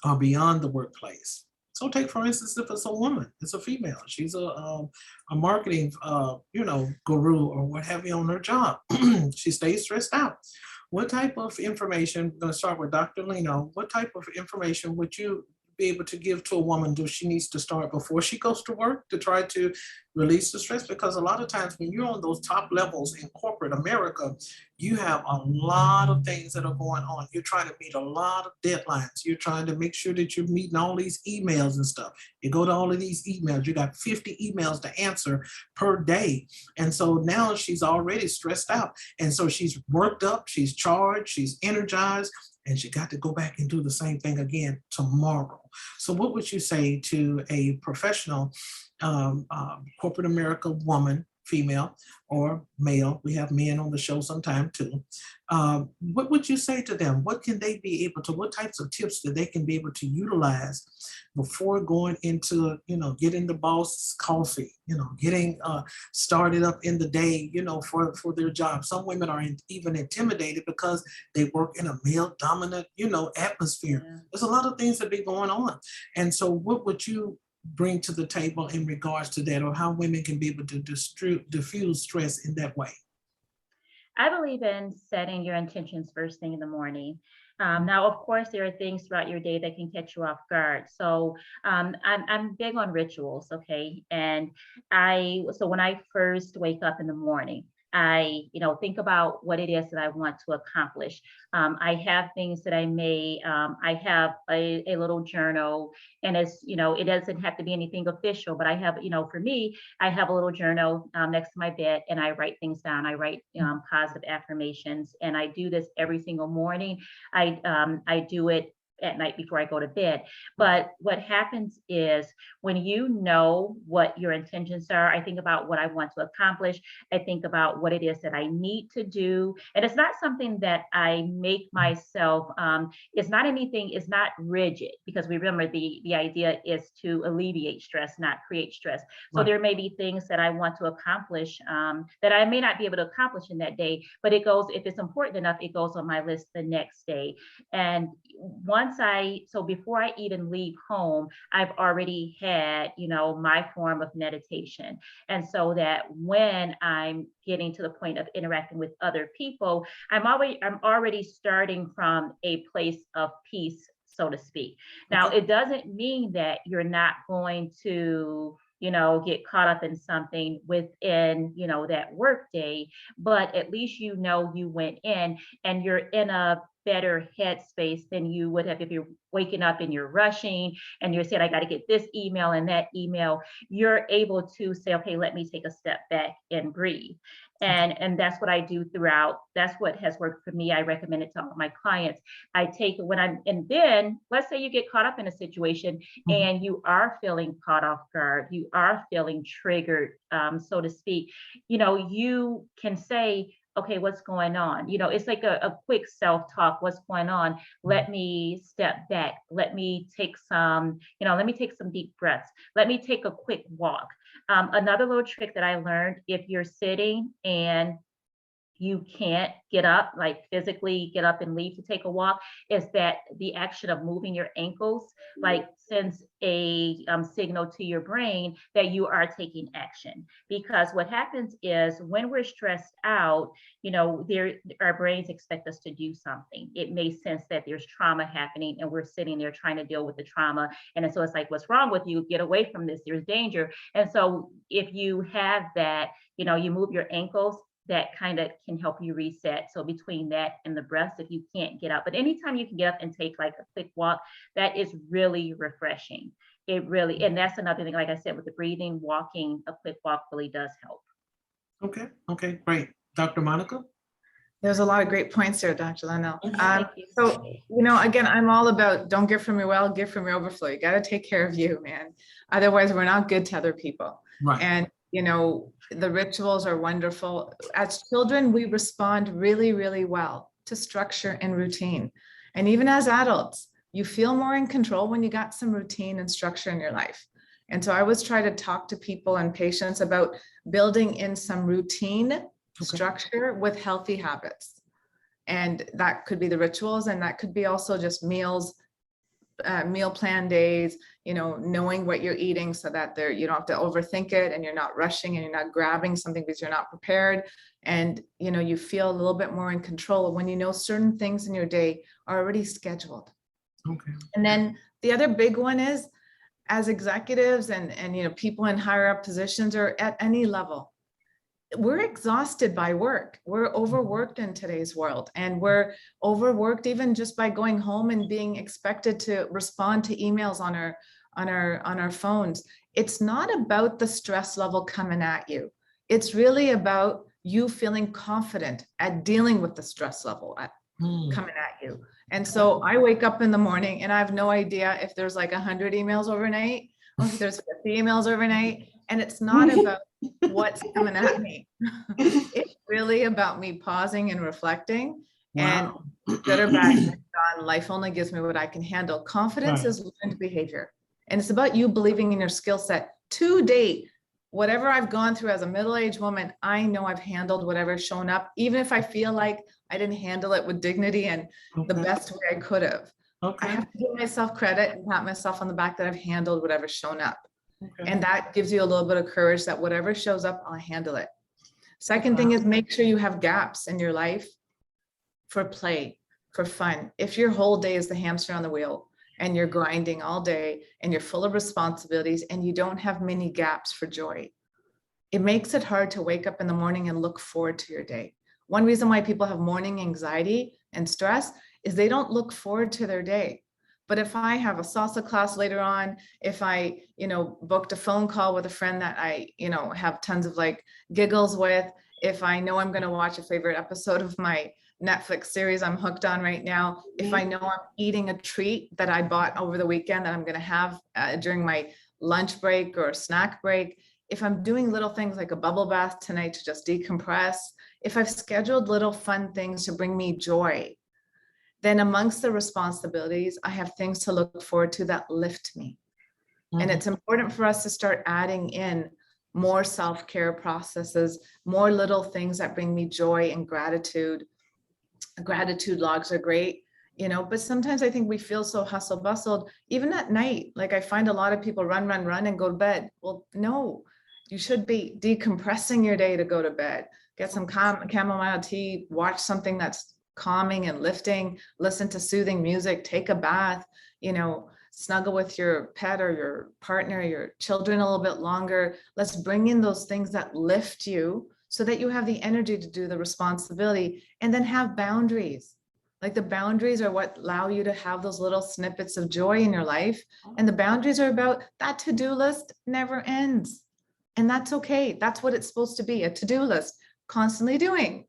are beyond the workplace. So take, for instance, if it's a woman, it's a female, she's a marketing, guru or what have you on her job. She stays stressed out. What type of information, I'm gonna start with Dr. Lino, what type of information would you be able to give to a woman? Do she needs to start before she goes to work to try to release the stress? Because a lot of times when you're on those top levels in corporate America, you have a lot of things that are going on. You're trying to meet a lot of deadlines. You're trying to make sure that you're meeting all these emails and stuff. You go to all of these emails, you got 50 emails to answer per day. And so now she's already stressed out. And so she's worked up, she's charged, she's energized, and she got to go back and do the same thing again tomorrow. So what would you say to a professional corporate America woman, female or male? We have men on the show sometime too. What would you say to them? What can they be able to, what types of tips that they can be able to utilize before going into, getting the boss coffee, getting started up in the day, for their job? Some women are even intimidated because they work in a male dominant, atmosphere. Yeah. There's a lot of things that be going on. And so what would you bring to the table in regards to that, or how women can be able to diffuse stress in that way? I believe in setting your intentions first thing in the morning. Now, of course, there are things throughout your day that can catch you off guard. So I'm big on rituals, okay? And so when I first wake up in the morning, I, think about what it is that I want to accomplish. I have things that I have a little journal, and it doesn't have to be anything official, but I have, for me, I have a little journal next to my bed, and I write things down. I write positive affirmations, and I do this every single morning. I do it at night before I go to bed. But what happens is when you know what your intentions are, I think about what I want to accomplish. I think about what it is that I need to do. And it's not something that I make myself, it's not rigid, because we remember the idea is to alleviate stress, not create stress. So right. There may be things that I want to accomplish that I may not be able to accomplish in that day, but if it's important enough, it goes on my list the next day. And before I even leave home, I've already had, my form of meditation. And so that when I'm getting to the point of interacting with other people, I'm already starting from a place of peace, so to speak. Now, it doesn't mean that you're not going to get caught up in something within, that work day, but at least you went in and you're in a better headspace than you would have if you're waking up and you're rushing and you're saying, I got to get this email and that email. You're able to say, okay, let me take a step back and breathe. And that's what I do throughout. That's what has worked for me. I recommend it to all my clients. I take it when and then let's say you get caught up in a situation and you are feeling caught off guard, you are feeling triggered, so to speak, you can say, okay, what's going on? It's like a quick self-talk. What's going on? Let me step back. Let me take some deep breaths. Let me take a quick walk. Another little trick that I learned, if you're sitting and you can't get up, like physically get up and leave to take a walk, is that the action of moving your ankles, like sends a signal to your brain that you are taking action. Because what happens is when we're stressed out, our brains expect us to do something. It makes sense that there's trauma happening and we're sitting there trying to deal with the trauma. And so it's like, what's wrong with you? Get away from this, there's danger. And so if you have that, you move your ankles, that kind of can help you reset. So between that and the breaths, if you can't get up, but anytime you can get up and take like a quick walk, that is really refreshing. It really, and that's another thing, like I said, with the breathing, walking, a quick walk really does help. Okay, great. Dr. Monica? There's a lot of great points there, Dr. Linnell. Thank you. So, again, I'm all about don't give from your well, give from your overflow. You got to take care of you, man. Otherwise, we're not good to other people. Right. And the rituals are wonderful. As children, we respond really, really well to structure and routine. And even as adults, you feel more in control when you got some routine and structure in your life. And so I always try to talk to people and patients about building in some routine structure with healthy habits. And that could be the rituals, and that could be also just meals, meal plan days, knowing what you're eating so that you don't have to overthink it and you're not rushing and you're not grabbing something because you're not prepared. And, you feel a little bit more in control when certain things in your day are already scheduled. Okay. And then the other big one is, as executives and people in higher up positions or at any level, we're exhausted by work. We're overworked in today's world, and we're overworked even just by going home and being expected to respond to emails on our phones. It's not about the stress level coming at you. It's really about you feeling confident at dealing with the stress level coming at you. And so I wake up in the morning and I have no idea if there's like 100 emails overnight or if there's 50 emails overnight. And it's not about what's coming at me. It's really about me pausing and reflecting. Wow. And good or bad, life only gives me what I can handle. Confidence is learned behavior. And it's about you believing in your skill set. To date, whatever I've gone through as a middle-aged woman, I know I've handled whatever's shown up, even if I feel like I didn't handle it with dignity and the best way I could have. I have to give myself credit and pat myself on the back that I've handled whatever's shown up. And that gives you a little bit of courage that whatever shows up, I'll handle it. Second thing is make sure you have gaps in your life for play, for fun. If your whole day is the hamster on the wheel and you're grinding all day and you're full of responsibilities and you don't have many gaps for joy, it makes it hard to wake up in the morning and look forward to your day. One reason why people have morning anxiety and stress is they don't look forward to their day. But if I have a salsa class later on, if I, booked a phone call with a friend that I, have tons of like giggles with, if I know I'm going to watch a favorite episode of my Netflix series I'm hooked on right now, if I know I'm eating a treat that I bought over the weekend that I'm going to have during my lunch break or snack break, if I'm doing little things like a bubble bath tonight to just decompress, if I've scheduled little fun things to bring me joy, then amongst the responsibilities, I have things to look forward to that lift me. And it's important for us to start adding in more self-care processes, more little things that bring me joy and gratitude. Gratitude logs are great, but sometimes I think we feel so hustle bustled, even at night. Like I find a lot of people run and go to bed. Well, no, you should be decompressing your day to go to bed. Get some chamomile tea, watch something that's calming and lifting, listen to soothing music, take a bath, snuggle with your pet or your partner, your children a little bit longer. Let's bring in those things that lift you so that you have the energy to do the responsibility, and then have boundaries. Like the boundaries are what allow you to have those little snippets of joy in your life. And the boundaries are about that to-do list never ends. And that's okay. That's what it's supposed to be, a to-do list, constantly doing.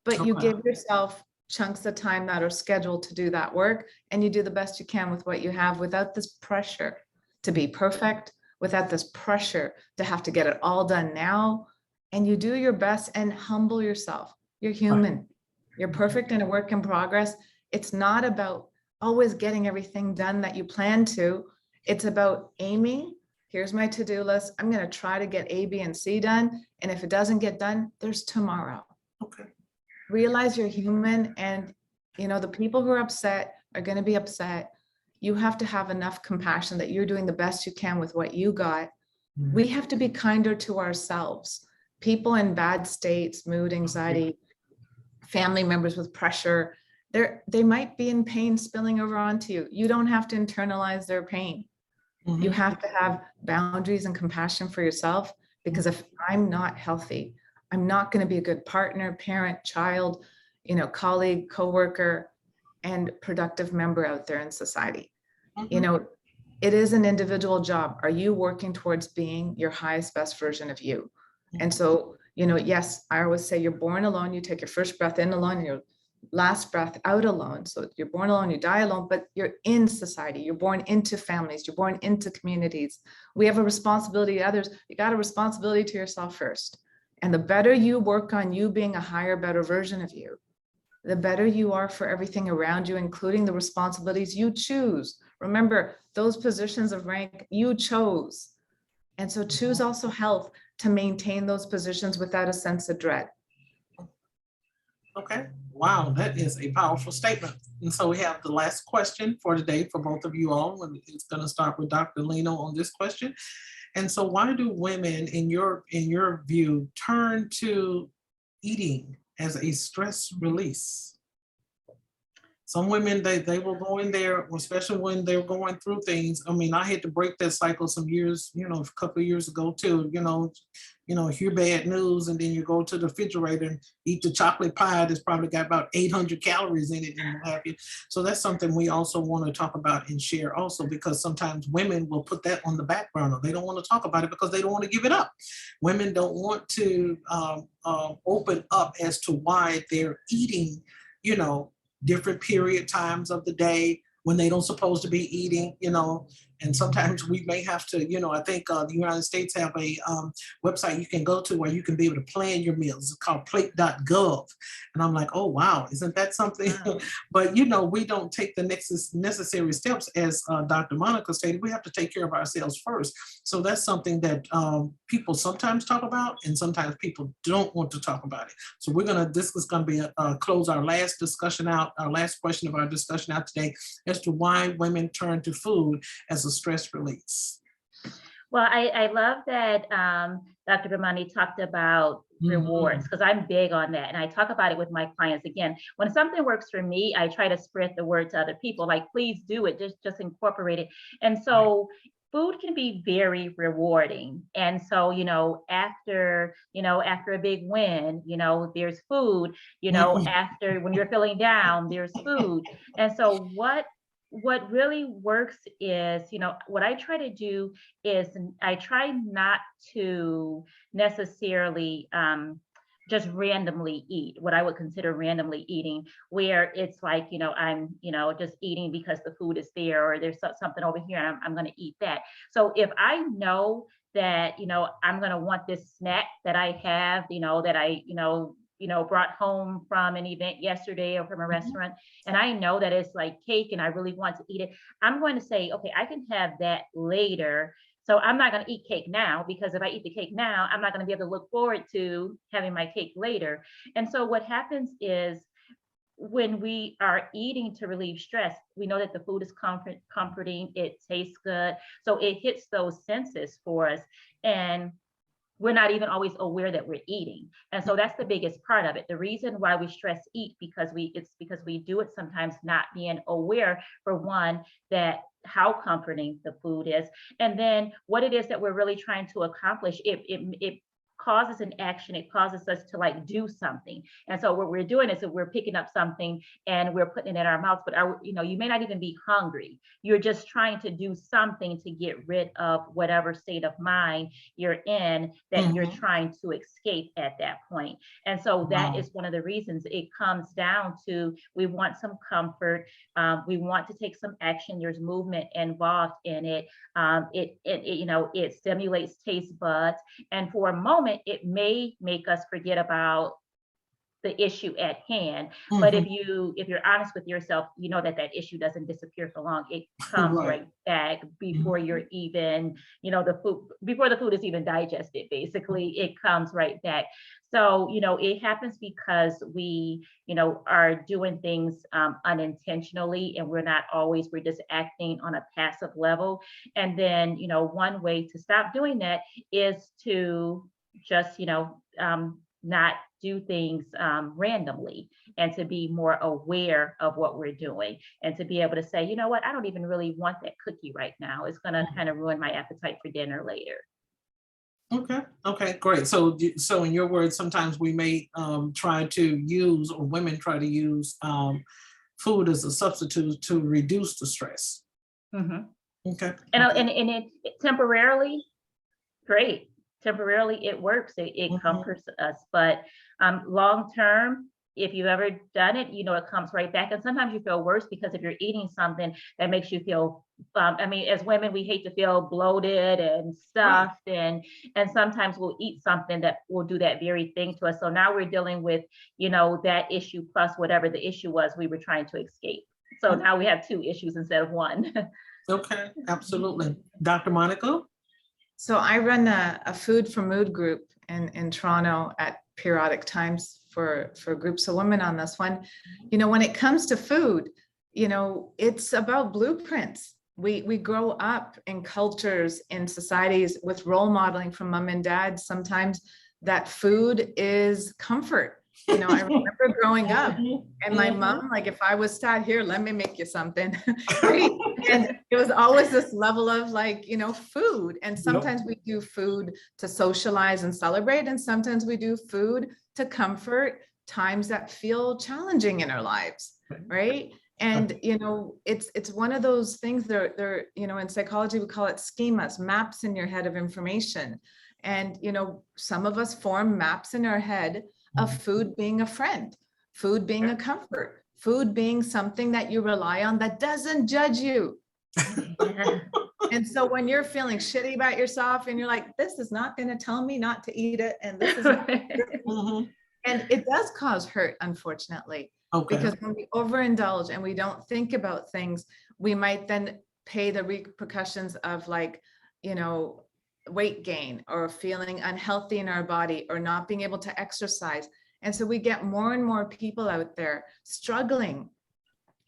But you Okay. give yourself chunks of time that are scheduled to do that work, and you do the best you can with what you have without this pressure to be perfect, without this pressure to have to get it all done now. And you do your best and humble yourself. You're human. You're perfect and a work in progress. It's not about always getting everything done that you plan to. It's about aiming. Here's my to-do list. I'm going to try to get A, B, and C done. And if it doesn't get done, there's tomorrow. Okay. Realize you're human, and the people who are upset are going to be upset. You have to have enough compassion that you're doing the best you can with what you got. Mhm. We have to be kinder to ourselves. People in bad states, mood, anxiety, family members with pressure, they might be in pain spilling over onto you. You don't have to internalize their pain. You Mhm. have to have boundaries and compassion for yourself, because if I'm not healthy, I'm not going to be a good partner, parent, child, colleague, coworker, and productive member out there in society. Mhm. It is an individual job. Are you working towards being your highest, best version of you? And so, yes, I always say you're born alone. You take your first breath in alone and your last breath out alone. So you're born alone, you die alone, but you're in society. You're born into families. You're born into communities. We have a responsibility to others. You got a responsibility to yourself first. And the better you work on you being a higher, better version of you, the better you are for everything around you, including the responsibilities you choose. Remember, those positions of rank you chose. And so choose also health to maintain those positions without a sense of dread. Okay. Wow, that is a powerful statement. And so we have the last question for today for both of you all. And it's going to start with Dr. Lino on this question. And so why do women, in your view, turn to eating as a stress release? Some women, they will go in there, especially when they're going through things. I mean, I had to break that cycle some years, a couple of years ago too. Hear bad news, and then you go to the refrigerator and eat the chocolate pie that's probably got about 800 calories in it and what have you. So that's something we also want to talk about and share also, because sometimes women will put that on the back burner. They don't want to talk about it because they don't want to give it up. Women don't want to open up as to why they're eating, different period times of the day when they don't supposed to be eating, and sometimes we may have to, I think the United States have a website you can go to where you can be able to plan your meals. It's called plate.gov. And I'm like, oh, wow, isn't that something? Wow. But, we don't take the necessary steps, as Dr. Monica stated. We have to take care of ourselves first. So that's something that people sometimes talk about, and sometimes people don't want to talk about it. So this is going to be close our last discussion out, our last question of our discussion out today, as to why women turn to food as a stress release. Well, I love that Dr. Bramani talked about rewards, because I'm big on that. And I talk about it with my clients. Again, when something works for me, I try to spread the word to other people, like, please do it, just incorporate it. And so food can be very rewarding. And so, after a big win, there's food, after when you're feeling down, there's food. And so what really works is, what I try to do is I try not to necessarily just randomly eat, what I would consider randomly eating, where it's like, I'm, just eating because the food is there, or there's something over here and I'm going to eat that. So if I know that, I'm going to want this snack that I have, that I, brought home from an event yesterday or from a restaurant, and I know that it's like cake and I really want to eat it, I'm going to say, okay, I can have that later. So I'm not going to eat cake now, because if I eat the cake now, I'm not going to be able to look forward to having my cake later. And so what happens is, when we are eating to relieve stress, we know that the food is comforting, it tastes good. So it hits those senses for us. And we're not even always aware that we're eating. And so that's the biggest part of it. The reason why we stress eat, it's because we do it sometimes not being aware, for one, that how comforting the food is, and then what it is that we're really trying to accomplish. It causes an action, it causes us to like do something. And so what we're doing is that we're picking up something and we're putting it in our mouths, but you may not even be hungry. You're just trying to do something to get rid of whatever state of mind you're in that you're trying to escape at that point. And so that is one of the reasons it comes down to, we want some comfort. We want to take some action. There's movement involved in it. It stimulates taste buds. And for a moment, it may make us forget about the issue at hand. But if you're honest with yourself, you know that issue doesn't disappear for long. It comes right back before you're even, before the food is even digested, basically, it comes right back. So, it happens because we, are doing things unintentionally, and we're just acting on a passive level. And then, one way to stop doing that is to just, not do things randomly, and to be more aware of what we're doing, and to be able to say, you know what, I don't even really want that cookie right now. It's going to kind of ruin my appetite for dinner later. Okay, great. So in your words, sometimes we may try to use, or women try to use food as a substitute to reduce the stress. Okay. And it temporarily, great. Temporarily it works, it comforts us, but long term, if you've ever done it, it comes right back. And sometimes you feel worse, because if you're eating something that makes you feel, as women, we hate to feel bloated and stuffed, and sometimes we'll eat something that will do that very thing to us. So now we're dealing with, that issue plus whatever the issue was we were trying to escape. So now we have two issues instead of one. Okay, absolutely. Dr. Monica? So I run a food for mood group in Toronto at periodic times for groups of women on this one. When it comes to food, it's about blueprints. We grow up in cultures, in societies, with role modeling from mom and dad. Sometimes that food is comfort. I remember growing up, and my mom, like, if I was sad, here, let me make you something. Right? And it was always this level of like, food. And sometimes we do food to socialize and celebrate. And sometimes we do food to comfort times that feel challenging in our lives. Right. And, it's one of those things they're, in psychology, we call it schemas, maps in your head of information. And, some of us form maps in our head of food being a friend, food being a comfort, food being something that you rely on that doesn't judge you. And so when you're feeling shitty about yourself and you're like, this is not going to tell me not to eat it, and this is and it does cause hurt, unfortunately, because when we overindulge and we don't think about things, we might then pay the repercussions of weight gain, or feeling unhealthy in our body, or not being able to exercise. And so we get more and more people out there struggling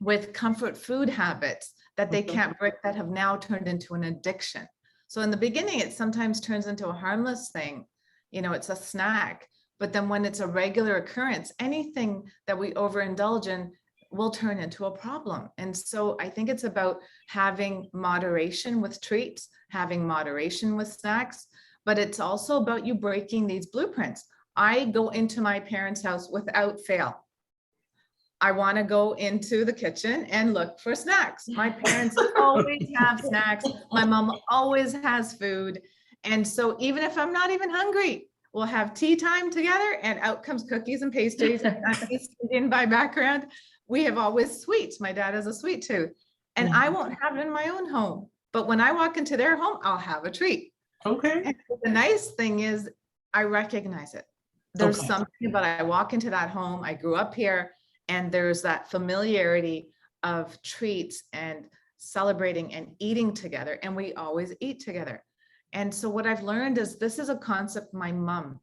with comfort food habits that they can't break, that have now turned into an addiction. So in the beginning, it sometimes turns into a harmless thing. It's a snack. But then when it's a regular occurrence, anything that we overindulge in will turn into a problem. And so I think it's about having moderation with treats, having moderation with snacks, but it's also about you breaking these blueprints. I go into my parents' house without fail. I want to go into the kitchen and look for snacks. My parents always have snacks. My mom always has food. And so even if I'm not even hungry, we'll have tea time together, and out comes cookies and pastries. I'm East Indian by background. We have always sweets. My dad has a sweet tooth, and I won't have it in my own home. But when I walk into their home, I'll have a treat. Okay. And the nice thing is I recognize it. There's something about, I walk into that home, I grew up here, and there's that familiarity of treats and celebrating and eating together. And we always eat together. And so what I've learned is this is a concept my mom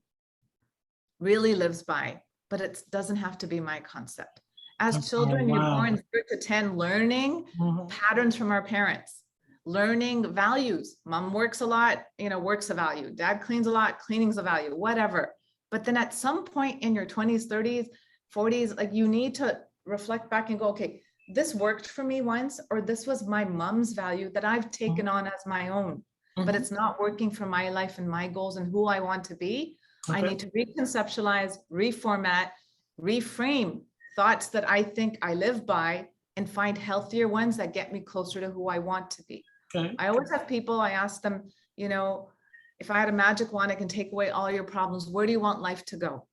really lives by, but it doesn't have to be my concept. As children, you're born 0 to 10 learning patterns from our parents. learning values. Mom works a lot, work's a value. Dad cleans a lot, cleaning's a value, whatever. But then at some point in your 20s, 30s, 40s, like you need to reflect back and go, okay, this worked for me once, or this was my mom's value that I've taken on as my own, but it's not working for my life and my goals and who I want to be. I need to reconceptualize, reformat, reframe thoughts that I think I live by and find healthier ones that get me closer to who I want to be. Okay. I always have people, I ask them, if I had a magic wand, I can take away all your problems. Where do you want life to go?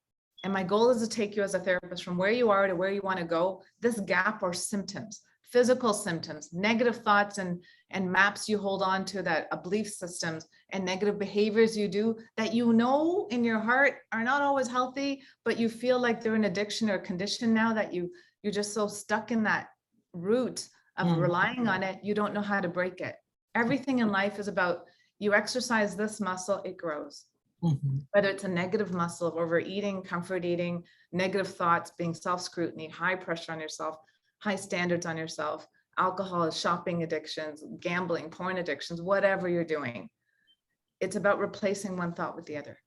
And my goal is to take you as a therapist from where you are to where you want to go. This gap or symptoms, physical symptoms, negative thoughts and maps you hold on to, that belief systems and negative behaviors you do that in your heart are not always healthy, but you feel like they're an addiction or condition now that you're just so stuck in that root of relying on it, you don't know how to break it. Everything in life is about, you exercise this muscle, it grows. Whether it's a negative muscle of overeating, comfort eating, negative thoughts, being self-scrutiny, high pressure on yourself, high standards on yourself, alcohol, shopping addictions, gambling, porn addictions, whatever you're doing. It's about replacing one thought with the other,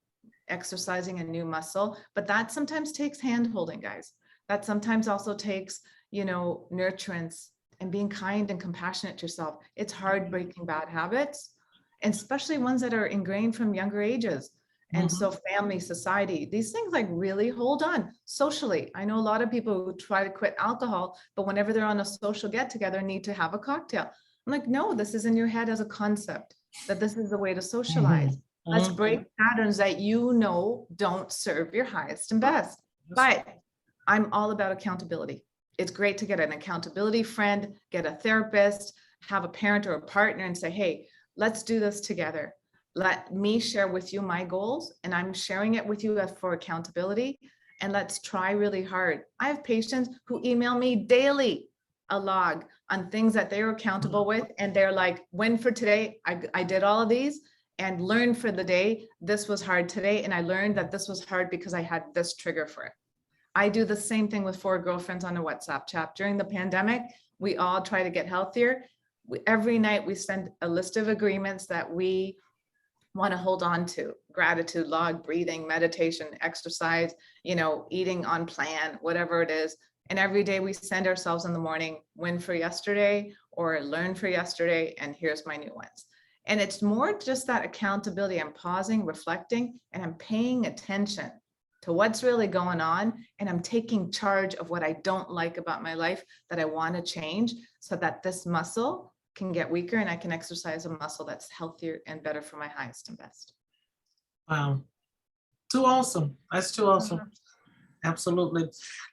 exercising a new muscle. But that sometimes takes hand holding, guys. That sometimes also takes, nurturance and being kind and compassionate to yourself. It's hard breaking bad habits, and especially ones that are ingrained from younger ages. And so family, society, these things like really hold on socially. I know a lot of people who try to quit alcohol, but whenever they're on a social get together, need to have a cocktail. I'm like, no, this is in your head as a concept, that this is the way to socialize. Let's break patterns that don't serve your highest and best. But I'm all about accountability. It's great to get an accountability friend, get a therapist, have a parent or a partner and say, hey, let's do this together. Let me share with you my goals, and I'm sharing it with you for accountability. And let's try really hard. I have patients who email me daily a log on things that they're accountable with. And they're like, win for today. I did all of these and learned for the day. This was hard today. And I learned that this was hard because I had this trigger for it. I do the same thing with 4 girlfriends on a WhatsApp chat. During the pandemic, we all try to get healthier. Every night we send a list of agreements that we want to hold on to: gratitude log, breathing, meditation, exercise, eating on plan, whatever it is. And every day we send ourselves in the morning, win for yesterday or learn for yesterday, and here's my new ones. And it's more just that accountability. I'm pausing, reflecting, and I'm paying attention to what's really going on. And I'm taking charge of what I don't like about my life that I want to change, so that this muscle can get weaker and I can exercise a muscle that's healthier and better for my highest and best. Wow. Too awesome. That's too awesome. Absolutely.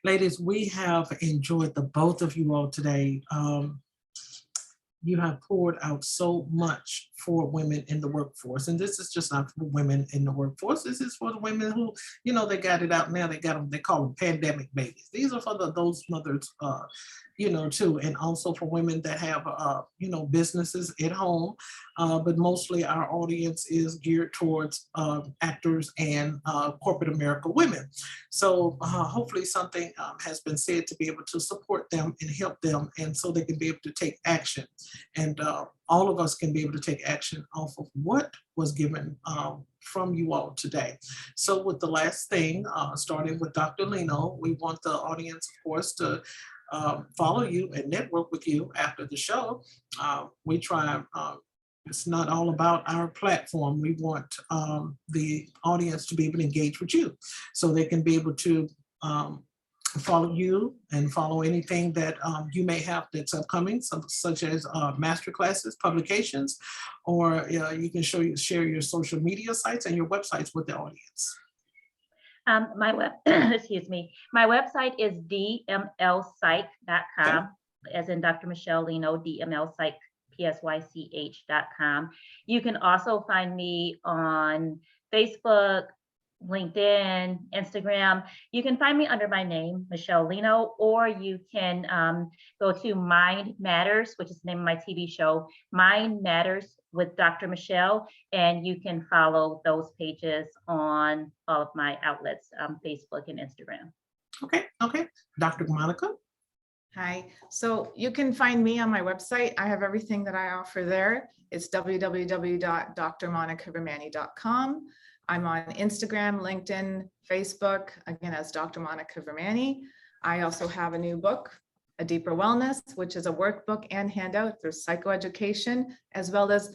Ladies, we have enjoyed the both of you all today. You have poured out so much for women in the workforce. And this is just not for women in the workforce. This is for the women who, they got it out now. They call them pandemic babies. These are for those mothers, too. And also for women that have, businesses at home. But mostly our audience is geared towards actors and corporate America women. So hopefully something has been said to be able to support them and help them, and so they can be able to take action. And all of us can be able to take action off of what was given from you all today. So with the last thing, starting with Dr. Lino, we want the audience, of course, to follow you and network with you after the show. We try, it's not all about our platform. We want the audience to be able to engage with you, so they can be able to follow you and follow anything that you may have that's upcoming, such as master classes, publications, or you can share your social media sites and your websites with the audience. Excuse me. My website is dmlpsych.com, as in Dr. Michelle Lino, dmlpsych, psych.com. You can also find me on Facebook, LinkedIn, Instagram. You can find me under my name, Michelle Lino, or you can go to Mind Matters, which is the name of my TV show, Mind Matters with Dr. Michelle, and you can follow those pages on all of my outlets, Facebook and Instagram. Okay. Dr. Monica? Hi, so you can find me on my website. I have everything that I offer there. It's www.drmonicavermani.com. I'm on Instagram, LinkedIn, Facebook, again, as Dr. Monica Vermani. I also have a new book, A Deeper Wellness, which is a workbook and handout. There's psychoeducation, as well as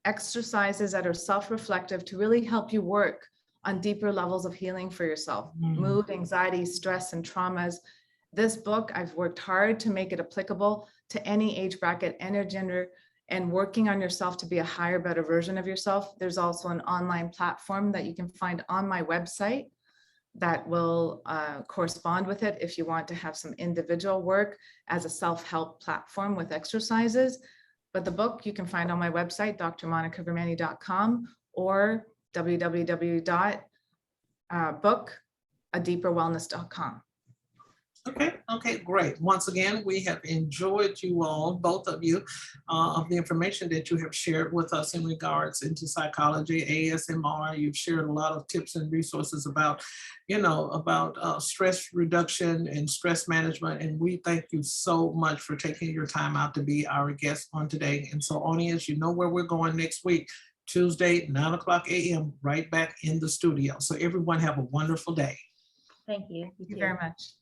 exercises that are self-reflective to really help you work on deeper levels of healing for yourself, mood, anxiety, stress, and traumas. This book, I've worked hard to make it applicable to any age bracket and gender, and working on yourself to be a higher, better version of yourself. There's also an online platform that you can find on my website that will correspond with it if you want to have some individual work as a self-help platform with exercises. But the book you can find on my website, drmonicavermani.com, or www.book-a-deeperwellness.com. Okay, great. Once again, we have enjoyed you all, both of you, of the information that you have shared with us in regards into psychology, ASMR. You've shared a lot of tips and resources about, about stress reduction and stress management. And we thank you so much for taking your time out to be our guest on today. And so, audience, you know where we're going next week, Tuesday, 9:00 a.m., right back in the studio. So everyone have a wonderful day. Thank you. Thank you very much.